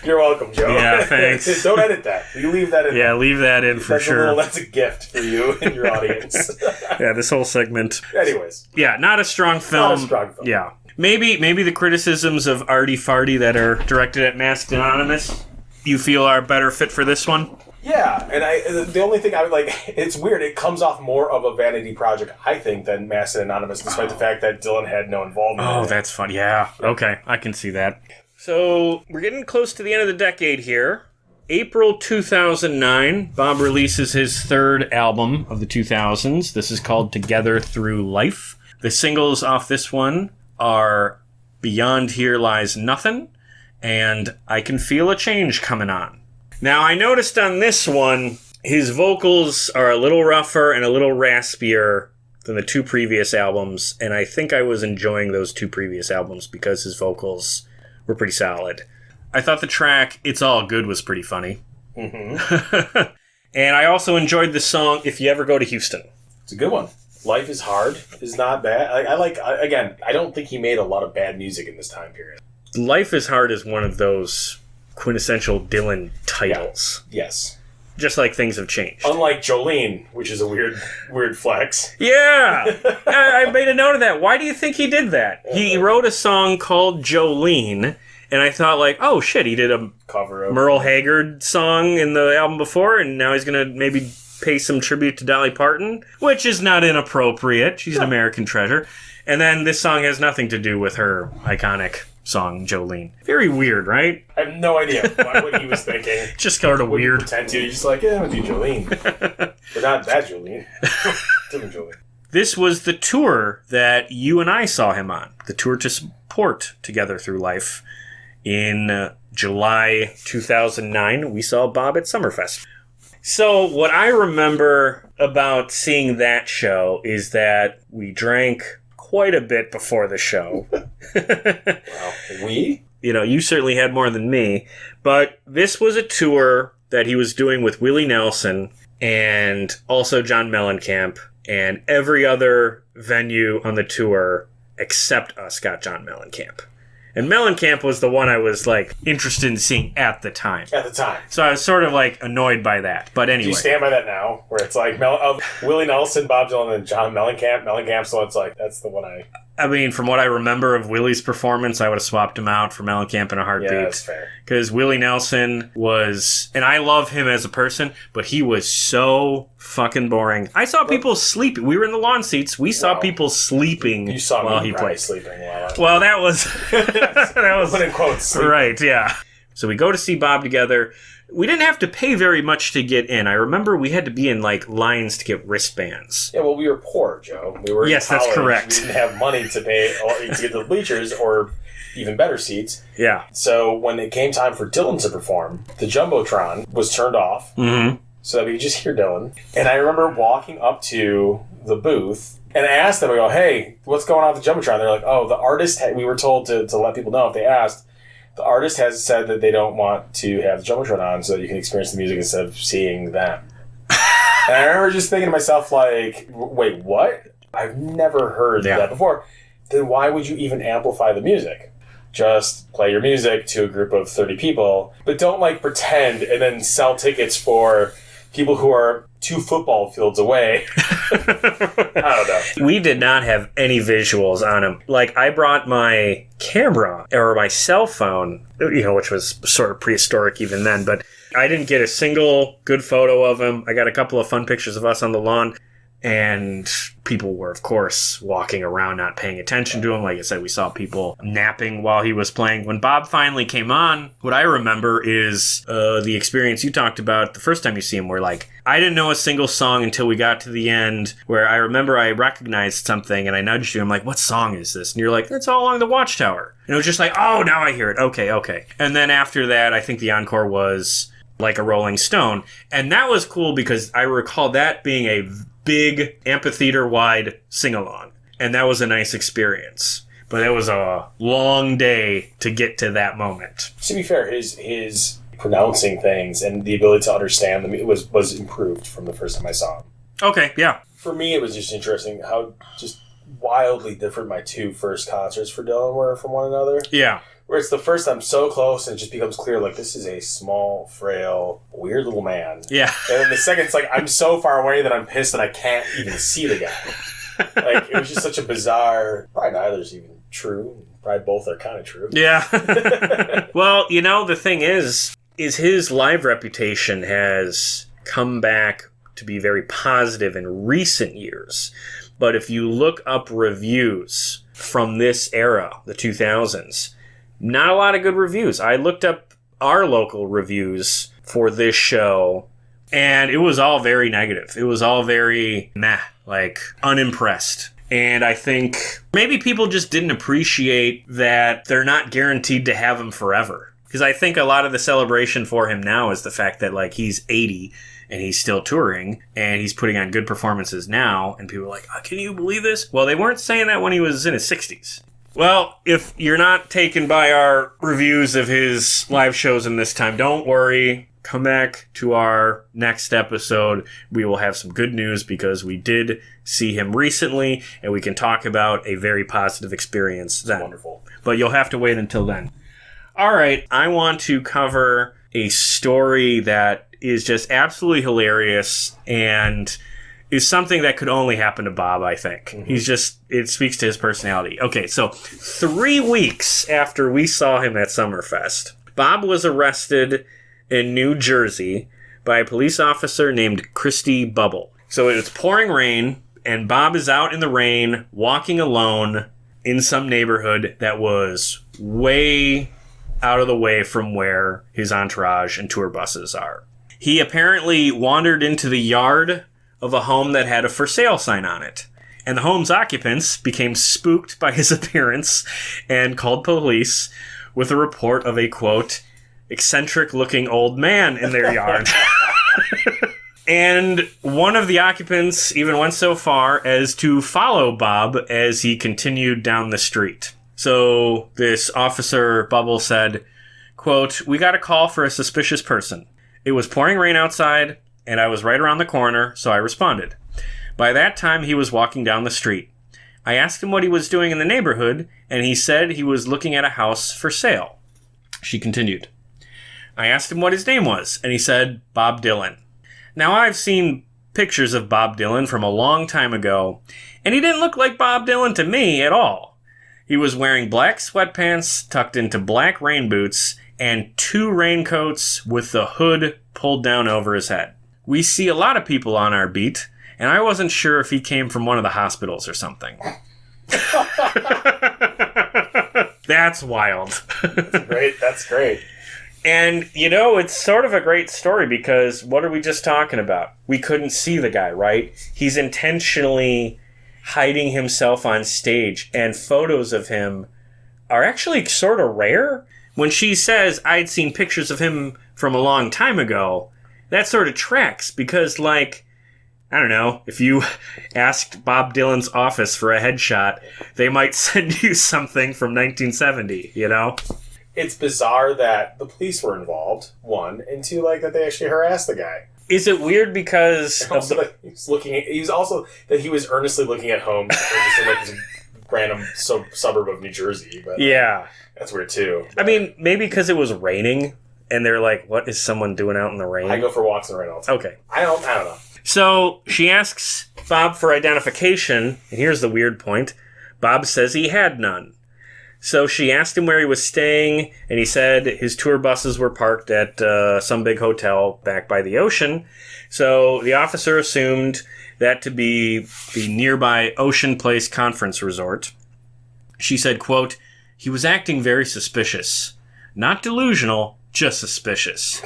You're welcome, Joe. Yeah, thanks. Don't edit that. You leave that in. Yeah, leave that in for sure. That's a gift for you and your audience. Yeah, this whole segment. Anyways. Yeah, not a strong film. Not a strong film. Yeah. Maybe the criticisms of Artie Farty that are directed at Masked Anonymous, you feel are a better fit for this one? Yeah, and the only thing I would like, it's weird, it comes off more of a vanity project, I think, than Masked Anonymous, despite the fact that Dylan had no involvement in it. That's fun. Yeah. Okay, I can see that. So, we're getting close to the end of the decade here. April 2009, Bob releases his third album of the 2000s. This is called Together Through Life. The singles off this one are Beyond Here Lies Nothing and I Can Feel a Change Coming On. Now, I noticed on this one, his vocals are a little rougher and a little raspier than the two previous albums, and I think I was enjoying those two previous albums because his vocals were pretty solid. I thought the track It's All Good was pretty funny. Mm-hmm. And I also enjoyed the song If You Ever Go to Houston. It's a good one. Life is Hard is not bad. I don't think he made a lot of bad music in this time period. Life is Hard is one of those quintessential Dylan titles. Yeah. Yes. Just like things have changed. Unlike Jolene, which is a weird flex. Yeah! I made a note of that. Why do you think he did that? He wrote a song called Jolene, and I thought, like, oh shit, he did a cover of Merle Haggard song in the album before, and now he's going to maybe pay some tribute to Dolly Parton, which is not inappropriate. She's an American treasure. And then this song has nothing to do with her iconic song, Jolene. Very weird, right? I have no idea what he was thinking. Just sort of weird. Pretend to. You're just like, yeah, I'm going to do Jolene. But not that Jolene. Different Jolene. This was the tour that you and I saw him on. The tour to support Together Through Life. In July 2009, we saw Bob at Summerfest. So what I remember about seeing that show is that we drank quite a bit before the show. Wow. We? You know, you certainly had more than me. But this was a tour that he was doing with Willie Nelson and also John Mellencamp, and every other venue on the tour except us got John Mellencamp. And Mellencamp was the one I was, like, interested in seeing at the time. At the time. So I was sort of, like, annoyed by that. But anyway. Do you stand by that now? Where it's like, Willie Nelson, Bob Dylan, and John Mellencamp. Mellencamp's the one that's like, that's the one I mean, from what I remember of Willie's performance, I would have swapped him out for Mellencamp in a heartbeat. Yeah, that's fair. Because Willie Nelson was, and I love him as a person, but he was so fucking boring. I saw people sleeping. We were in the lawn seats. We saw people sleeping you saw while me he played. Sleeping while Well, that was that was put in quotes. Sleeping. Right. Yeah. So we go to see Bob together. We didn't have to pay very much to get in. I remember we had to be in, like, lines to get wristbands. Yeah, well, we were poor, Joe. We were in Yes, college. that's correct. We didn't have money to pay to get the bleachers or even better seats. Yeah. So when it came time for Dylan to perform, the Jumbotron was turned off so that we could just hear Dylan. And I remember walking up to the booth, and I asked them, I go, hey, what's going on with the Jumbotron? They're like, oh, the artist, we were told to let people know if they asked. The artist has said that they don't want to have the Jumbotron on so that you can experience the music instead of seeing them. And I remember just thinking to myself, like, wait, what? I've never heard that before. Then why would you even amplify the music? Just play your music to a group of 30 people, but don't, like, pretend and then sell tickets for people who are 2 football fields away. I don't know. We did not have any visuals on him. Like, I brought my camera, or my cell phone, you know, which was sort of prehistoric even then, but I didn't get a single good photo of him. I got a couple of fun pictures of us on the lawn, and people were, of course, walking around not paying attention to him. Like I said, we saw people napping while he was playing. When Bob finally came on, what I remember is the experience you talked about the first time you see him, where, like, I didn't know a single song until we got to the end, where I remember I recognized something, and I nudged you. I'm like, what song is this? And you're like, it's All Along the Watchtower. And it was just like, oh, now I hear it. Okay. And then after that, I think the encore was Like a Rolling Stone. And that was cool because I recall that being a big amphitheater-wide sing-along. And that was a nice experience. But it was a long day to get to that moment. To be fair, his pronouncing things and the ability to understand them was improved from the first time I saw him. Okay, yeah. For me, it was just interesting how just wildly different my two first concerts for Dylan were from one another. Yeah. Where it's the first I'm so close and it just becomes clear, like, this is a small, frail, weird little man. Yeah. And then the second, it's like, I'm so far away that I'm pissed that I can't even see the guy. Like, it was just such a bizarre... Probably neither's even true. Probably both are kind of true. Yeah. Well, you know, the thing is his live reputation has come back to be very positive in recent years. But if you look up reviews from this era, the 2000s, not a lot of good reviews. I looked up our local reviews for this show, and it was all very negative. It was all very meh, like unimpressed. And I think maybe people just didn't appreciate that they're not guaranteed to have him forever. Because I think a lot of the celebration for him now is the fact that, like, he's 80 and he's still touring and he's putting on good performances now. And people are like, oh, can you believe this? Well, they weren't saying that when he was in his 60s. Well, if you're not taken by our reviews of his live shows in this time, don't worry. Come back to our next episode. We will have some good news because we did see him recently and we can talk about a very positive experience then. Wonderful. But you'll have to wait until then. All right, I want to cover a story that is just absolutely hilarious and is something that could only happen to Bob, I think. Mm-hmm. It speaks to his personality. Okay, so 3 weeks after we saw him at Summerfest, Bob was arrested in New Jersey by a police officer named Christy Bubble. So it was pouring rain, and Bob is out in the rain, walking alone in some neighborhood that was way out of the way from where his entourage and tour buses are. He apparently wandered into the yard of a home that had a for sale sign on it. And the home's occupants became spooked by his appearance and called police with a report of a, quote, eccentric-looking old man in their yard. And one of the occupants even went so far as to follow Bob as he continued down the street. So this officer, Bubble, said, quote, we got a call for a suspicious person. It was pouring rain outside, and I was right around the corner, so I responded. By that time, he was walking down the street. I asked him what he was doing in the neighborhood, and he said he was looking at a house for sale. She continued. I asked him what his name was, and he said Bob Dylan. Now, I've seen pictures of Bob Dylan from a long time ago, and he didn't look like Bob Dylan to me at all. He was wearing black sweatpants tucked into black rain boots and 2 raincoats with the hood pulled down over his head. We see a lot of people on our beat, and I wasn't sure if he came from one of the hospitals or something. That's wild. That's great. And, you know, it's sort of a great story because what are we just talking about? We couldn't see the guy, right? He's intentionally hiding himself on stage, and photos of him are actually sort of rare. When she says, I'd seen pictures of him from a long time ago, that sort of tracks because, like, I don't know, if you asked Bob Dylan's office for a headshot, they might send you something from 1970, you know? It's bizarre that the police were involved, 1, and 2, like, that they actually harassed the guy. Is it weird because also that he was earnestly looking at homes just in like this random suburb of New Jersey, but yeah, that's weird too. I mean, maybe because it was raining and they're like, what is someone doing out in the rain? I go for walks in the rain all the time. Okay. I don't know. So she asks Bob for identification, and here's the weird point. Bob says he had none. So she asked him where he was staying, and he said his tour buses were parked at some big hotel back by the ocean. So the officer assumed that to be the nearby Ocean Place Conference Resort. She said, quote, he was acting very suspicious. Not delusional, just suspicious.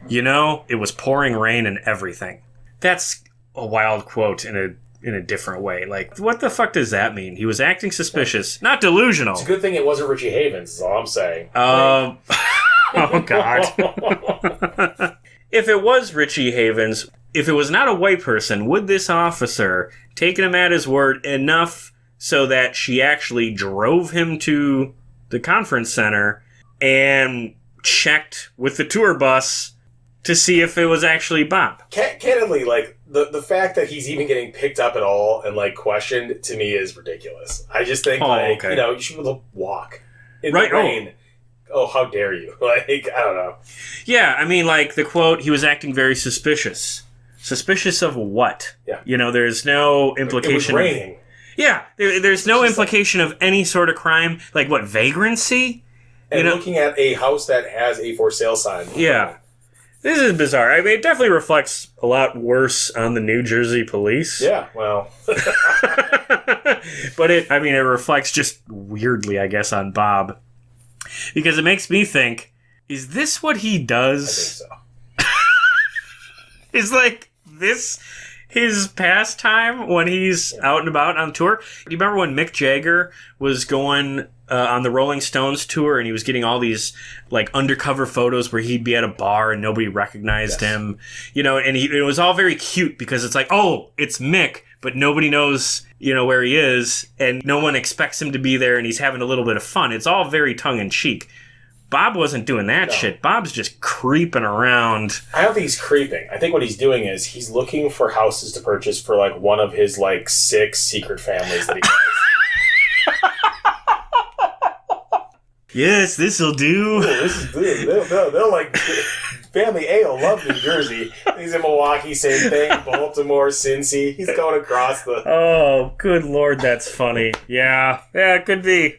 You know, it was pouring rain and everything. That's a wild quote in a different way. Like, what the fuck does that mean? He was acting suspicious, not delusional. It's a good thing it wasn't Richie Havens, is all I'm saying. Oh, God. If it was Richie Havens, if it was not a white person, would this officer taken him at his word enough so that she actually drove him to the conference center and checked with the tour bus to see if it was actually Bob. Candidly, like, the fact that he's even getting picked up at all and, like, questioned, to me, is ridiculous. I just think, you know, you should be able to walk in the rain. Oh, how dare you? Like, I don't know. Yeah, I mean, like, the quote, he was acting very suspicious. Suspicious of what? Yeah. You know, there's no implication. It was raining. There's no implication of any sort of crime. Like, what, vagrancy? And looking at a house that has a for sale sign. Yeah. This is bizarre. I mean, it definitely reflects a lot worse on the New Jersey police. Yeah, well. But it reflects just weirdly, I guess, on Bob. Because it makes me think, is this what he does? I think so. Is, like, this his pastime when he's out and about on tour? Do you remember when Mick Jagger was going on the Rolling Stones tour and he was getting all these, like, undercover photos where he'd be at a bar and nobody recognized him? You know, and it was all very cute because it's like, oh, it's Mick, but nobody knows, you know, where he is and no one expects him to be there and he's having a little bit of fun. It's all very tongue-in-cheek. Bob wasn't doing that shit. Bob's just creeping around. I don't think he's creeping. I think what he's doing is he's looking for houses to purchase for, like, one of his, like, 6 secret families that he has. Yes, this'll do. Ooh, this is good. They'll like, Family A will love New Jersey. He's in Milwaukee, same thing. Baltimore, Cincy. He's going across the... Oh, good Lord, that's funny. Yeah, it could be.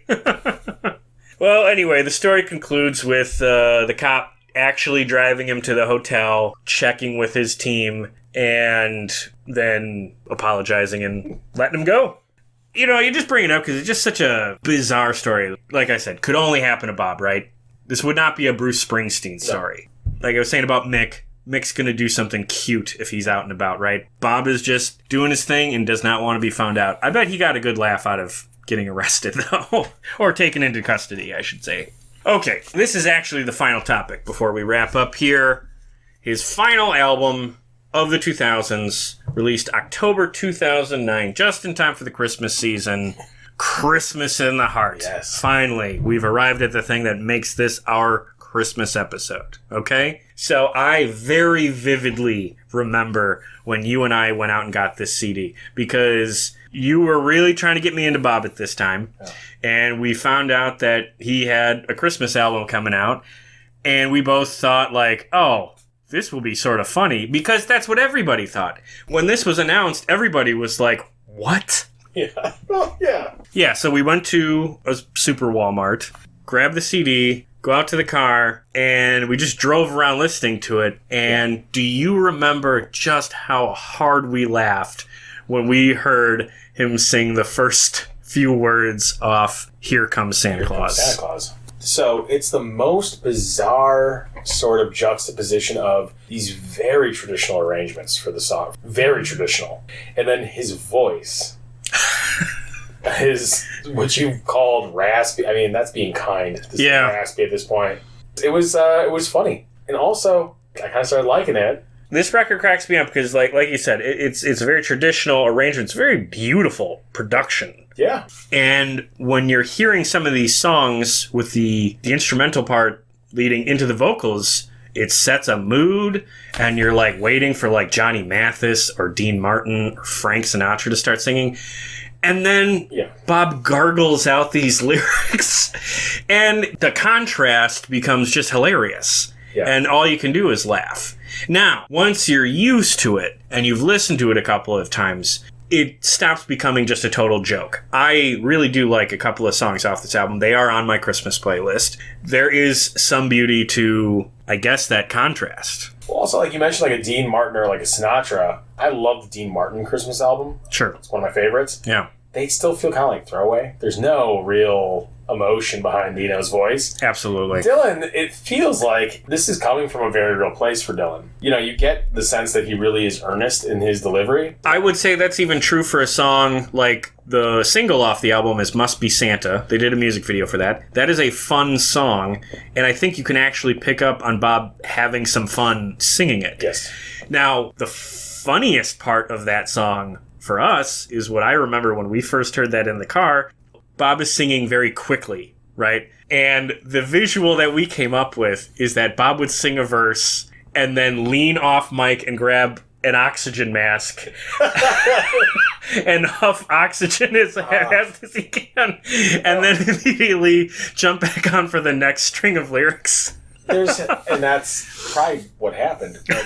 Well, anyway, the story concludes with the cop actually driving him to the hotel, checking with his team, and then apologizing and letting him go. You know, you just bring it up because it's just such a bizarre story. Like I said, could only happen to Bob, right? This would not be a Bruce Springsteen story. Like I was saying about Mick, Mick's going to do something cute if he's out and about, right? Bob is just doing his thing and does not want to be found out. I bet he got a good laugh out of getting arrested, though. Or taken into custody, I should say. Okay, this is actually the final topic before we wrap up here. His final album of the 2000s, released October 2009, just in time for the Christmas season. Christmas in the Heart. Yes. Finally, we've arrived at the thing that makes this our Christmas episode, okay? So I very vividly remember when you and I went out and got this CD, because you were really trying to get me into Bob at this time, and we found out that he had a Christmas album coming out, and we both thought, like, oh, this will be sort of funny, because that's what everybody thought. When this was announced, everybody was like, what? Yeah. Well, yeah. Yeah, so we went to a super Walmart, grabbed the CD, go out to the car, and we just drove around listening to it. And do you remember just how hard we laughed when we heard him sing the first few words off Here Comes Santa Claus? Santa Claus. So it's the most bizarre sort of juxtaposition of these very traditional arrangements for the song. Very traditional. And then his voice. His, what you called raspy. I mean, that's being kind. This is raspy at this point. It was funny. And also, I kind of started liking it. This record cracks me up because, like you said, it's a very traditional arrangement. It's very beautiful production. Yeah. And when you're hearing some of these songs with the instrumental part leading into the vocals, it sets a mood, and you're like waiting for like Johnny Mathis or Dean Martin or Frank Sinatra to start singing. And then Bob gargles out these lyrics, and the contrast becomes just hilarious. Yeah. And all you can do is laugh. Now, once you're used to it, and you've listened to it a couple of times, it stops becoming just a total joke. I really do like a couple of songs off this album. They are on my Christmas playlist. There is some beauty to, I guess, that contrast. Well, also, like you mentioned, like a Dean Martin or like a Sinatra. I love the Dean Martin Christmas album. Sure. It's one of my favorites. Yeah. They still feel kind of like throwaway. There's no real emotion behind Dino's voice. Absolutely. Dylan, it feels like this is coming from a very real place for Dylan. You know, you get the sense that he really is earnest in his delivery. I would say that's even true for a song like the single off the album is Must Be Santa. They did a music video for that. That is a fun song, and I think you can actually pick up on Bob having some fun singing it. Yes. Now, the funniest part of that song for us is what I remember when we first heard that in the car. Bob is singing very quickly, right? And the visual that we came up with is that Bob would sing a verse, and then lean off mic and grab an oxygen mask and huff oxygen as fast as he can, and then immediately jump back on for the next string of lyrics. And that's probably what happened. But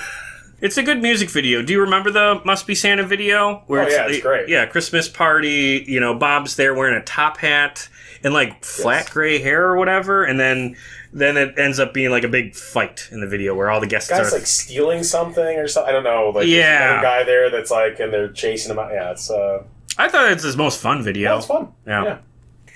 it's a good music video. Do you remember the Must Be Santa video? Where it's great. Yeah, Christmas party, Bob's there wearing a top hat and like flat gray hair or whatever, and then it ends up being like a big fight in the video where all the guests guy's are like stealing something or something. I don't know. Like there's another guy there that's like, and they're chasing him out. Yeah, it's. I thought it's his most fun video. Yeah, it's fun. Yeah.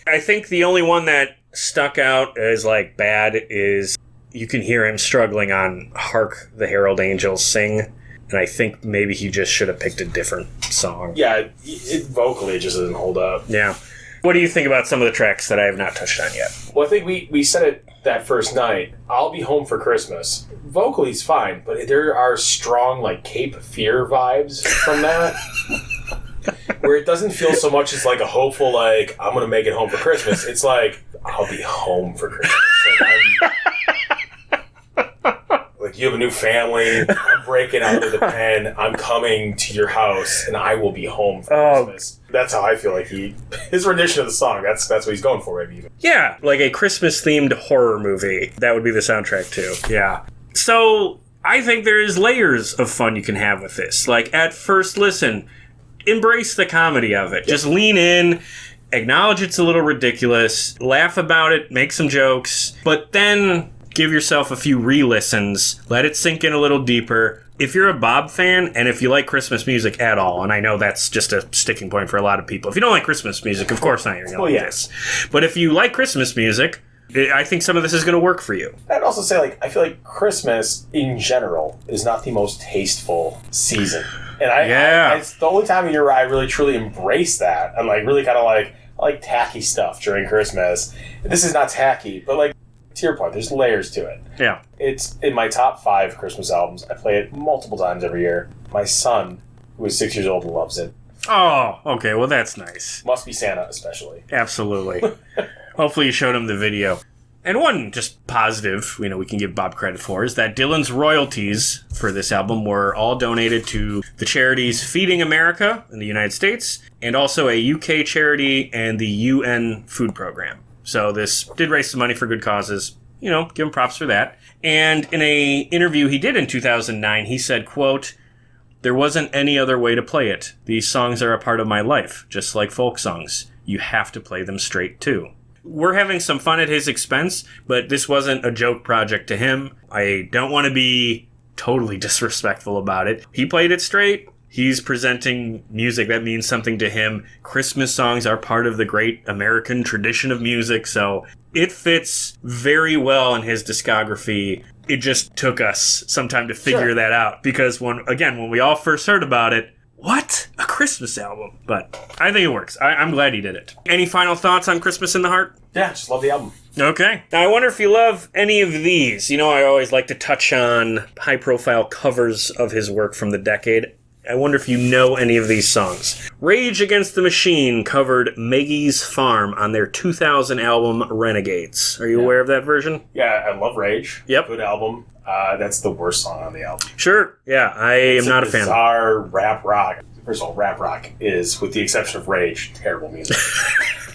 I think the only one that stuck out as like bad is you can hear him struggling on "Hark the Herald Angels Sing," and I think maybe he just should have picked a different song. Yeah, it vocally just doesn't hold up. Yeah. What do you think about some of the tracks that I have not touched on yet? Well, I think we said it that first night. "I'll Be Home for Christmas." Vocally is fine, but there are strong like Cape Fear vibes from that. Where it doesn't feel so much as like a hopeful, like, I'm going to make it home for Christmas. It's like, I'll be home for Christmas. Like, you have a new family. I'm breaking out of the pen. I'm coming to your house, and I will be home for Christmas. That's how I feel like his rendition of the song, that's what he's going for, maybe. Yeah, like a Christmas-themed horror movie. That would be the soundtrack, too. Yeah. So, I think there's layers of fun you can have with this. Like, at first listen, embrace the comedy of it. Just lean in, acknowledge it's a little ridiculous, laugh about it, make some jokes, but then give yourself a few re-listens, let it sink in a little deeper. If you're a Bob fan, and if you like Christmas music at all, and I know that's just a sticking point for a lot of people. If you don't like Christmas music, of course not, you're going to like this. But if you like Christmas music, I think some of this is going to work for you. I'd also say, like, I feel like Christmas, in general, is not the most tasteful season. And it's the only time of year where I really, truly embrace that. I'm, like, really kind of like, I like tacky stuff during Christmas. This is not tacky, but, like, to your point, there's layers to it. Yeah. It's in my top 5 Christmas albums. I play it multiple times every year. My son, who is 6 years old, loves it. Oh, okay. Well, that's nice. Must Be Santa, especially. Absolutely. Hopefully you showed him the video. And one just positive, we can give Bob credit for, is that Dylan's royalties for this album were all donated to the charities Feeding America in the United States and also a UK charity and the UN food program. So this did raise some money for good causes. Give him props for that. And in a interview he did in 2009, he said, quote, "There wasn't any other way to play it. These songs are a part of my life, just like folk songs. You have to play them straight, too." We're having some fun at his expense, but this wasn't a joke project to him. I don't want to be totally disrespectful about it. He played it straight. He's presenting music that means something to him. Christmas songs are part of the great American tradition of music, so it fits very well in his discography. It just took us some time to figure that out, because when we all first heard about it, what? A Christmas album. But I think it works. I'm glad he did it. Any final thoughts on Christmas in the Heart? Yeah, just love the album. Okay. Now, I wonder if you love any of these. I always like to touch on high-profile covers of his work from the decade. I wonder if you know any of these songs. Rage Against the Machine covered Maggie's Farm on their 2000 album Renegades. Are you aware of that version? Yeah, I love Rage. Yep. Good album. That's the worst song on the album. Sure. Yeah, I am not a fan. It's bizarre rap rock. First of all, rap rock is, with the exception of Rage, terrible music.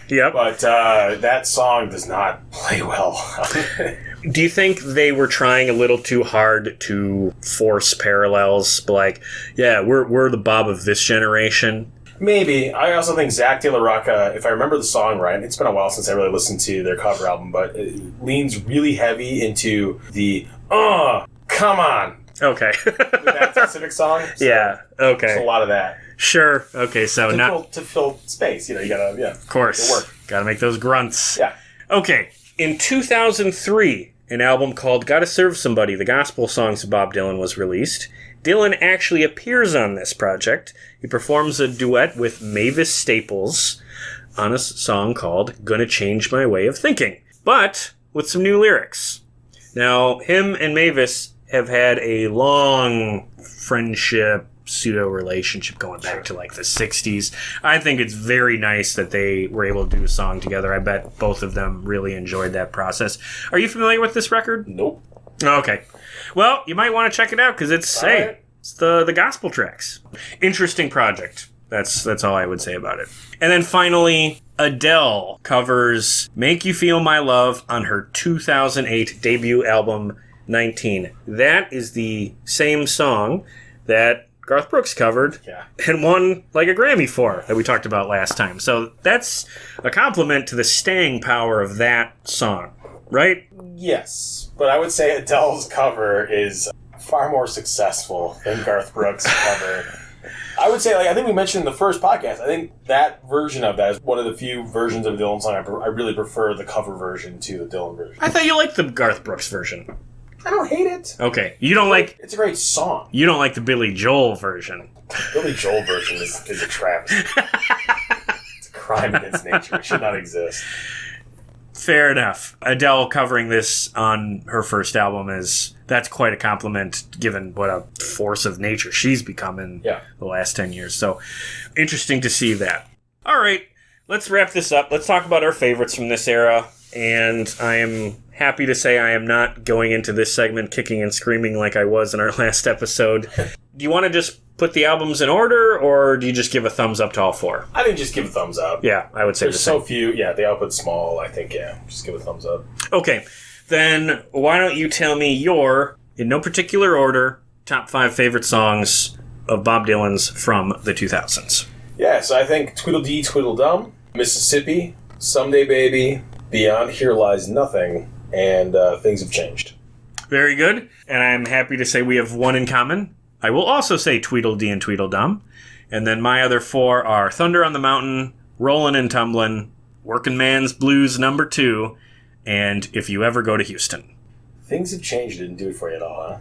Yep. But that song does not play well. Do you think they were trying a little too hard to force parallels? Like, yeah, we're the Bob of this generation. Maybe. I also think Zach De La Rocca, if I remember the song right, it's been a while since I really listened to their cover album, but it leans really heavy into the, come on. Okay. With that specific song. So yeah, okay. There's a lot of that. Sure. Okay, so to fill space, you gotta, of course. Make it work. Gotta make those grunts. Yeah. Okay, in 2003, an album called Gotta Serve Somebody, the gospel songs of Bob Dylan, was released. Dylan actually appears on this project. He performs a duet with Mavis Staples on a song called Gonna Change My Way of Thinking, but with some new lyrics. Now, him and Mavis have had a long friendship, pseudo-relationship going back to like the 60s. I think it's very nice that they were able to do a song together. I bet both of them really enjoyed that process. Are you familiar with this record? Nope. Okay. Well, you might want to check it out because it's the gospel tracks. Interesting project. That's all I would say about it. And then finally, Adele covers Make You Feel My Love on her 2008 debut album, 19. That is the same song that Garth Brooks covered and won like a Grammy for that we talked about last time. So that's a compliment to the staying power of that song, right? Yes, but I would say Adele's cover is far more successful than Garth Brooks' cover. I would say, I think we mentioned in the first podcast, I think that version of that is one of the few versions of a Dylan song I really prefer the cover version to the Dylan version. I thought you liked the Garth Brooks version. I don't hate it. Okay. You don't like... It's a great song. You don't like the Billy Joel version. Billy Joel version is a travesty. It's a crime against nature. It should not exist. Fair enough. Adele covering this on her first album that's quite a compliment given what a force of nature she's become in the last 10 years. So interesting to see that. All right, let's wrap this up. Let's talk about our favorites from this era. And I am happy to say I am not going into this segment kicking and screaming like I was in our last episode. Do you want to just put the albums in order, or do you just give a thumbs up to all four? I think just give a thumbs up. Yeah, I would say There's so few. Yeah, the output's small. I think, just give a thumbs up. Okay, then why don't you tell me your, in no particular order, top 5 favorite songs of Bob Dylan's from the 2000s? Yeah, so I think Tweedledee, Tweedledum, Mississippi, Someday Baby, Beyond Here Lies Nothing, and Things Have Changed. Very good, and I'm happy to say we have one in common. I will also say Tweedledee and Tweedledum. And then my other 4 are Thunder on the Mountain, Rollin' and Tumblin', Workin' Man's Blues No. 2, and If You Ever Go to Houston. Things Have Changed didn't do it for you at all, huh?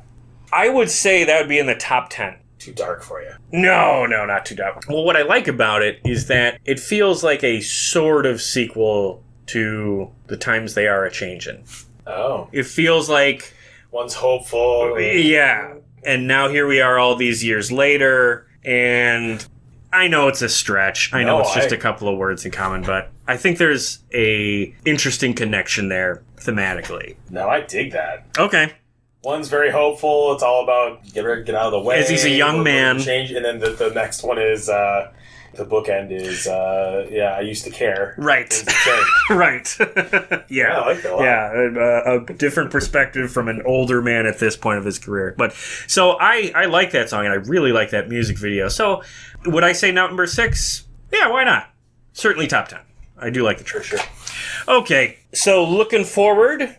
I would say that would be in the top 10. Too dark for you. No, not too dark. Well, what I like about it is that it feels like a sort of sequel to The Times They Are A-Changin'. Oh. It feels like... One's hopeful. Yeah. And now here we are all these years later, and I know it's a stretch. I know it's just a couple of words in common, but I think there's a interesting connection there thematically. No, I dig that. Okay. One's very hopeful. It's all about get out of the way. As he's a young man. Change, and then the next one is... the bookend is, I used to care. Right. Right. Yeah. I like that a lot. Yeah, a different perspective from an older man at this point of his career. But so I like that song, and I really like that music video. So would I say number 6? Yeah, why not? Certainly top 10. I do like the track. For sure. Okay, so looking forward,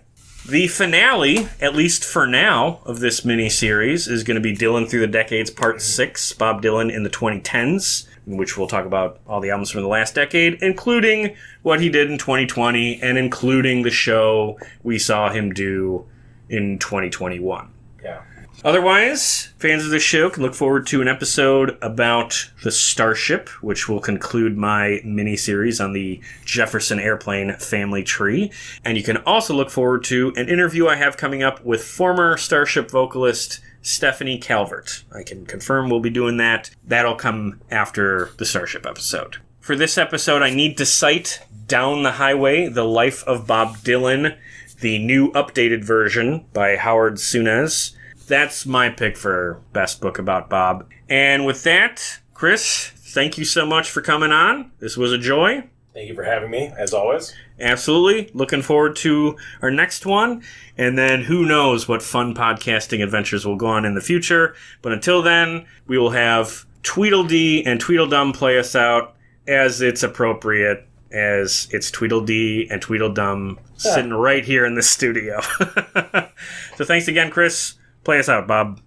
the finale, at least for now, of this mini-series is going to be Dylan Through the Decades Part 6, Bob Dylan in the 2010s. In which we'll talk about all the albums from the last decade, including what he did in 2020, and including the show we saw him do in 2021. Yeah. Otherwise, fans of the show can look forward to an episode about the Starship, which will conclude my mini-series on the Jefferson Airplane family tree. And you can also look forward to an interview I have coming up with former Starship vocalist Stephanie Calvert. I can confirm we'll be doing that. That'll come after the Starship episode. For this episode, I need to cite Down the Highway, The Life of Bob Dylan, the new updated version by Howard Sunez. That's my pick for best book about Bob. And with that, Chris, thank you so much for coming on. This was a joy. Thank you for having me, as always. Absolutely. Looking forward to our next one. And then who knows what fun podcasting adventures will go on in the future. But until then, we will have Tweedledee and Tweedledum play us out as it's appropriate, as it's Tweedledee and Tweedledum sitting right here in the studio. So thanks again, Chris. Play us out, Bob.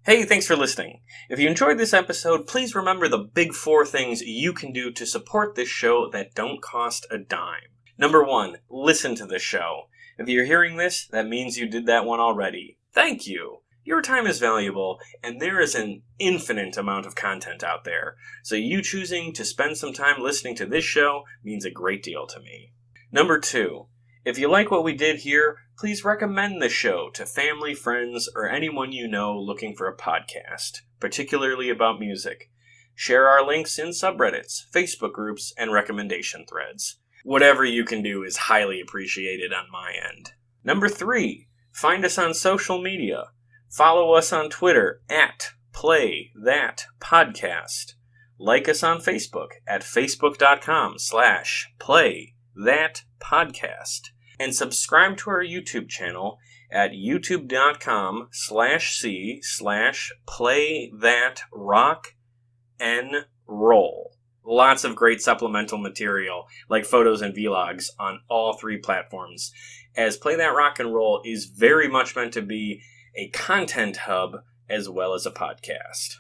Hey, thanks for listening. If you enjoyed this episode, please remember the big 4 things you can do to support this show that don't cost a dime. Number 1, listen to the show. If you're hearing this, that means you did that one already. Thank you. Your time is valuable, and there is an infinite amount of content out there. So you choosing to spend some time listening to this show means a great deal to me. Number 2, if you like what we did here, please recommend the show to family, friends, or anyone you know looking for a podcast, particularly about music. Share our links in subreddits, Facebook groups, and recommendation threads. Whatever you can do is highly appreciated on my end. Number 3, Find us on social media. Follow us on Twitter at PlayThatPodcast. Like us on Facebook at facebook.com/PlayThatPodcast. And subscribe to our YouTube channel at youtube.com/playthatrockandroll. Lots of great supplemental material, like photos and vlogs, on all 3 platforms, as Play That Rock and Roll is very much meant to be a content hub as well as a podcast.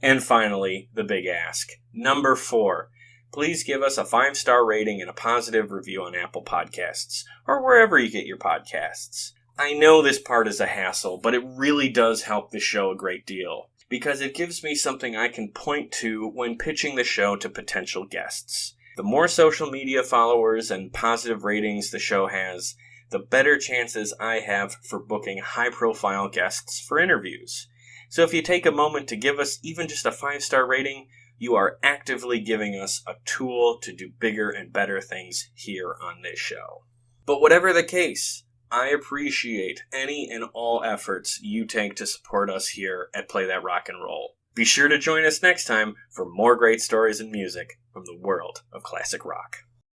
And finally, the big ask. Number 4, please give us a 5-star rating and a positive review on Apple Podcasts, or wherever you get your podcasts. I know this part is a hassle, but it really does help the show a great deal, because it gives me something I can point to when pitching the show to potential guests. The more social media followers and positive ratings the show has, the better chances I have for booking high-profile guests for interviews. So if you take a moment to give us even just a 5-star rating, you are actively giving us a tool to do bigger and better things here on this show. But whatever the case, I appreciate any and all efforts you take to support us here at Play That Rock and Roll. Be sure to join us next time for more great stories and music from the world of classic rock.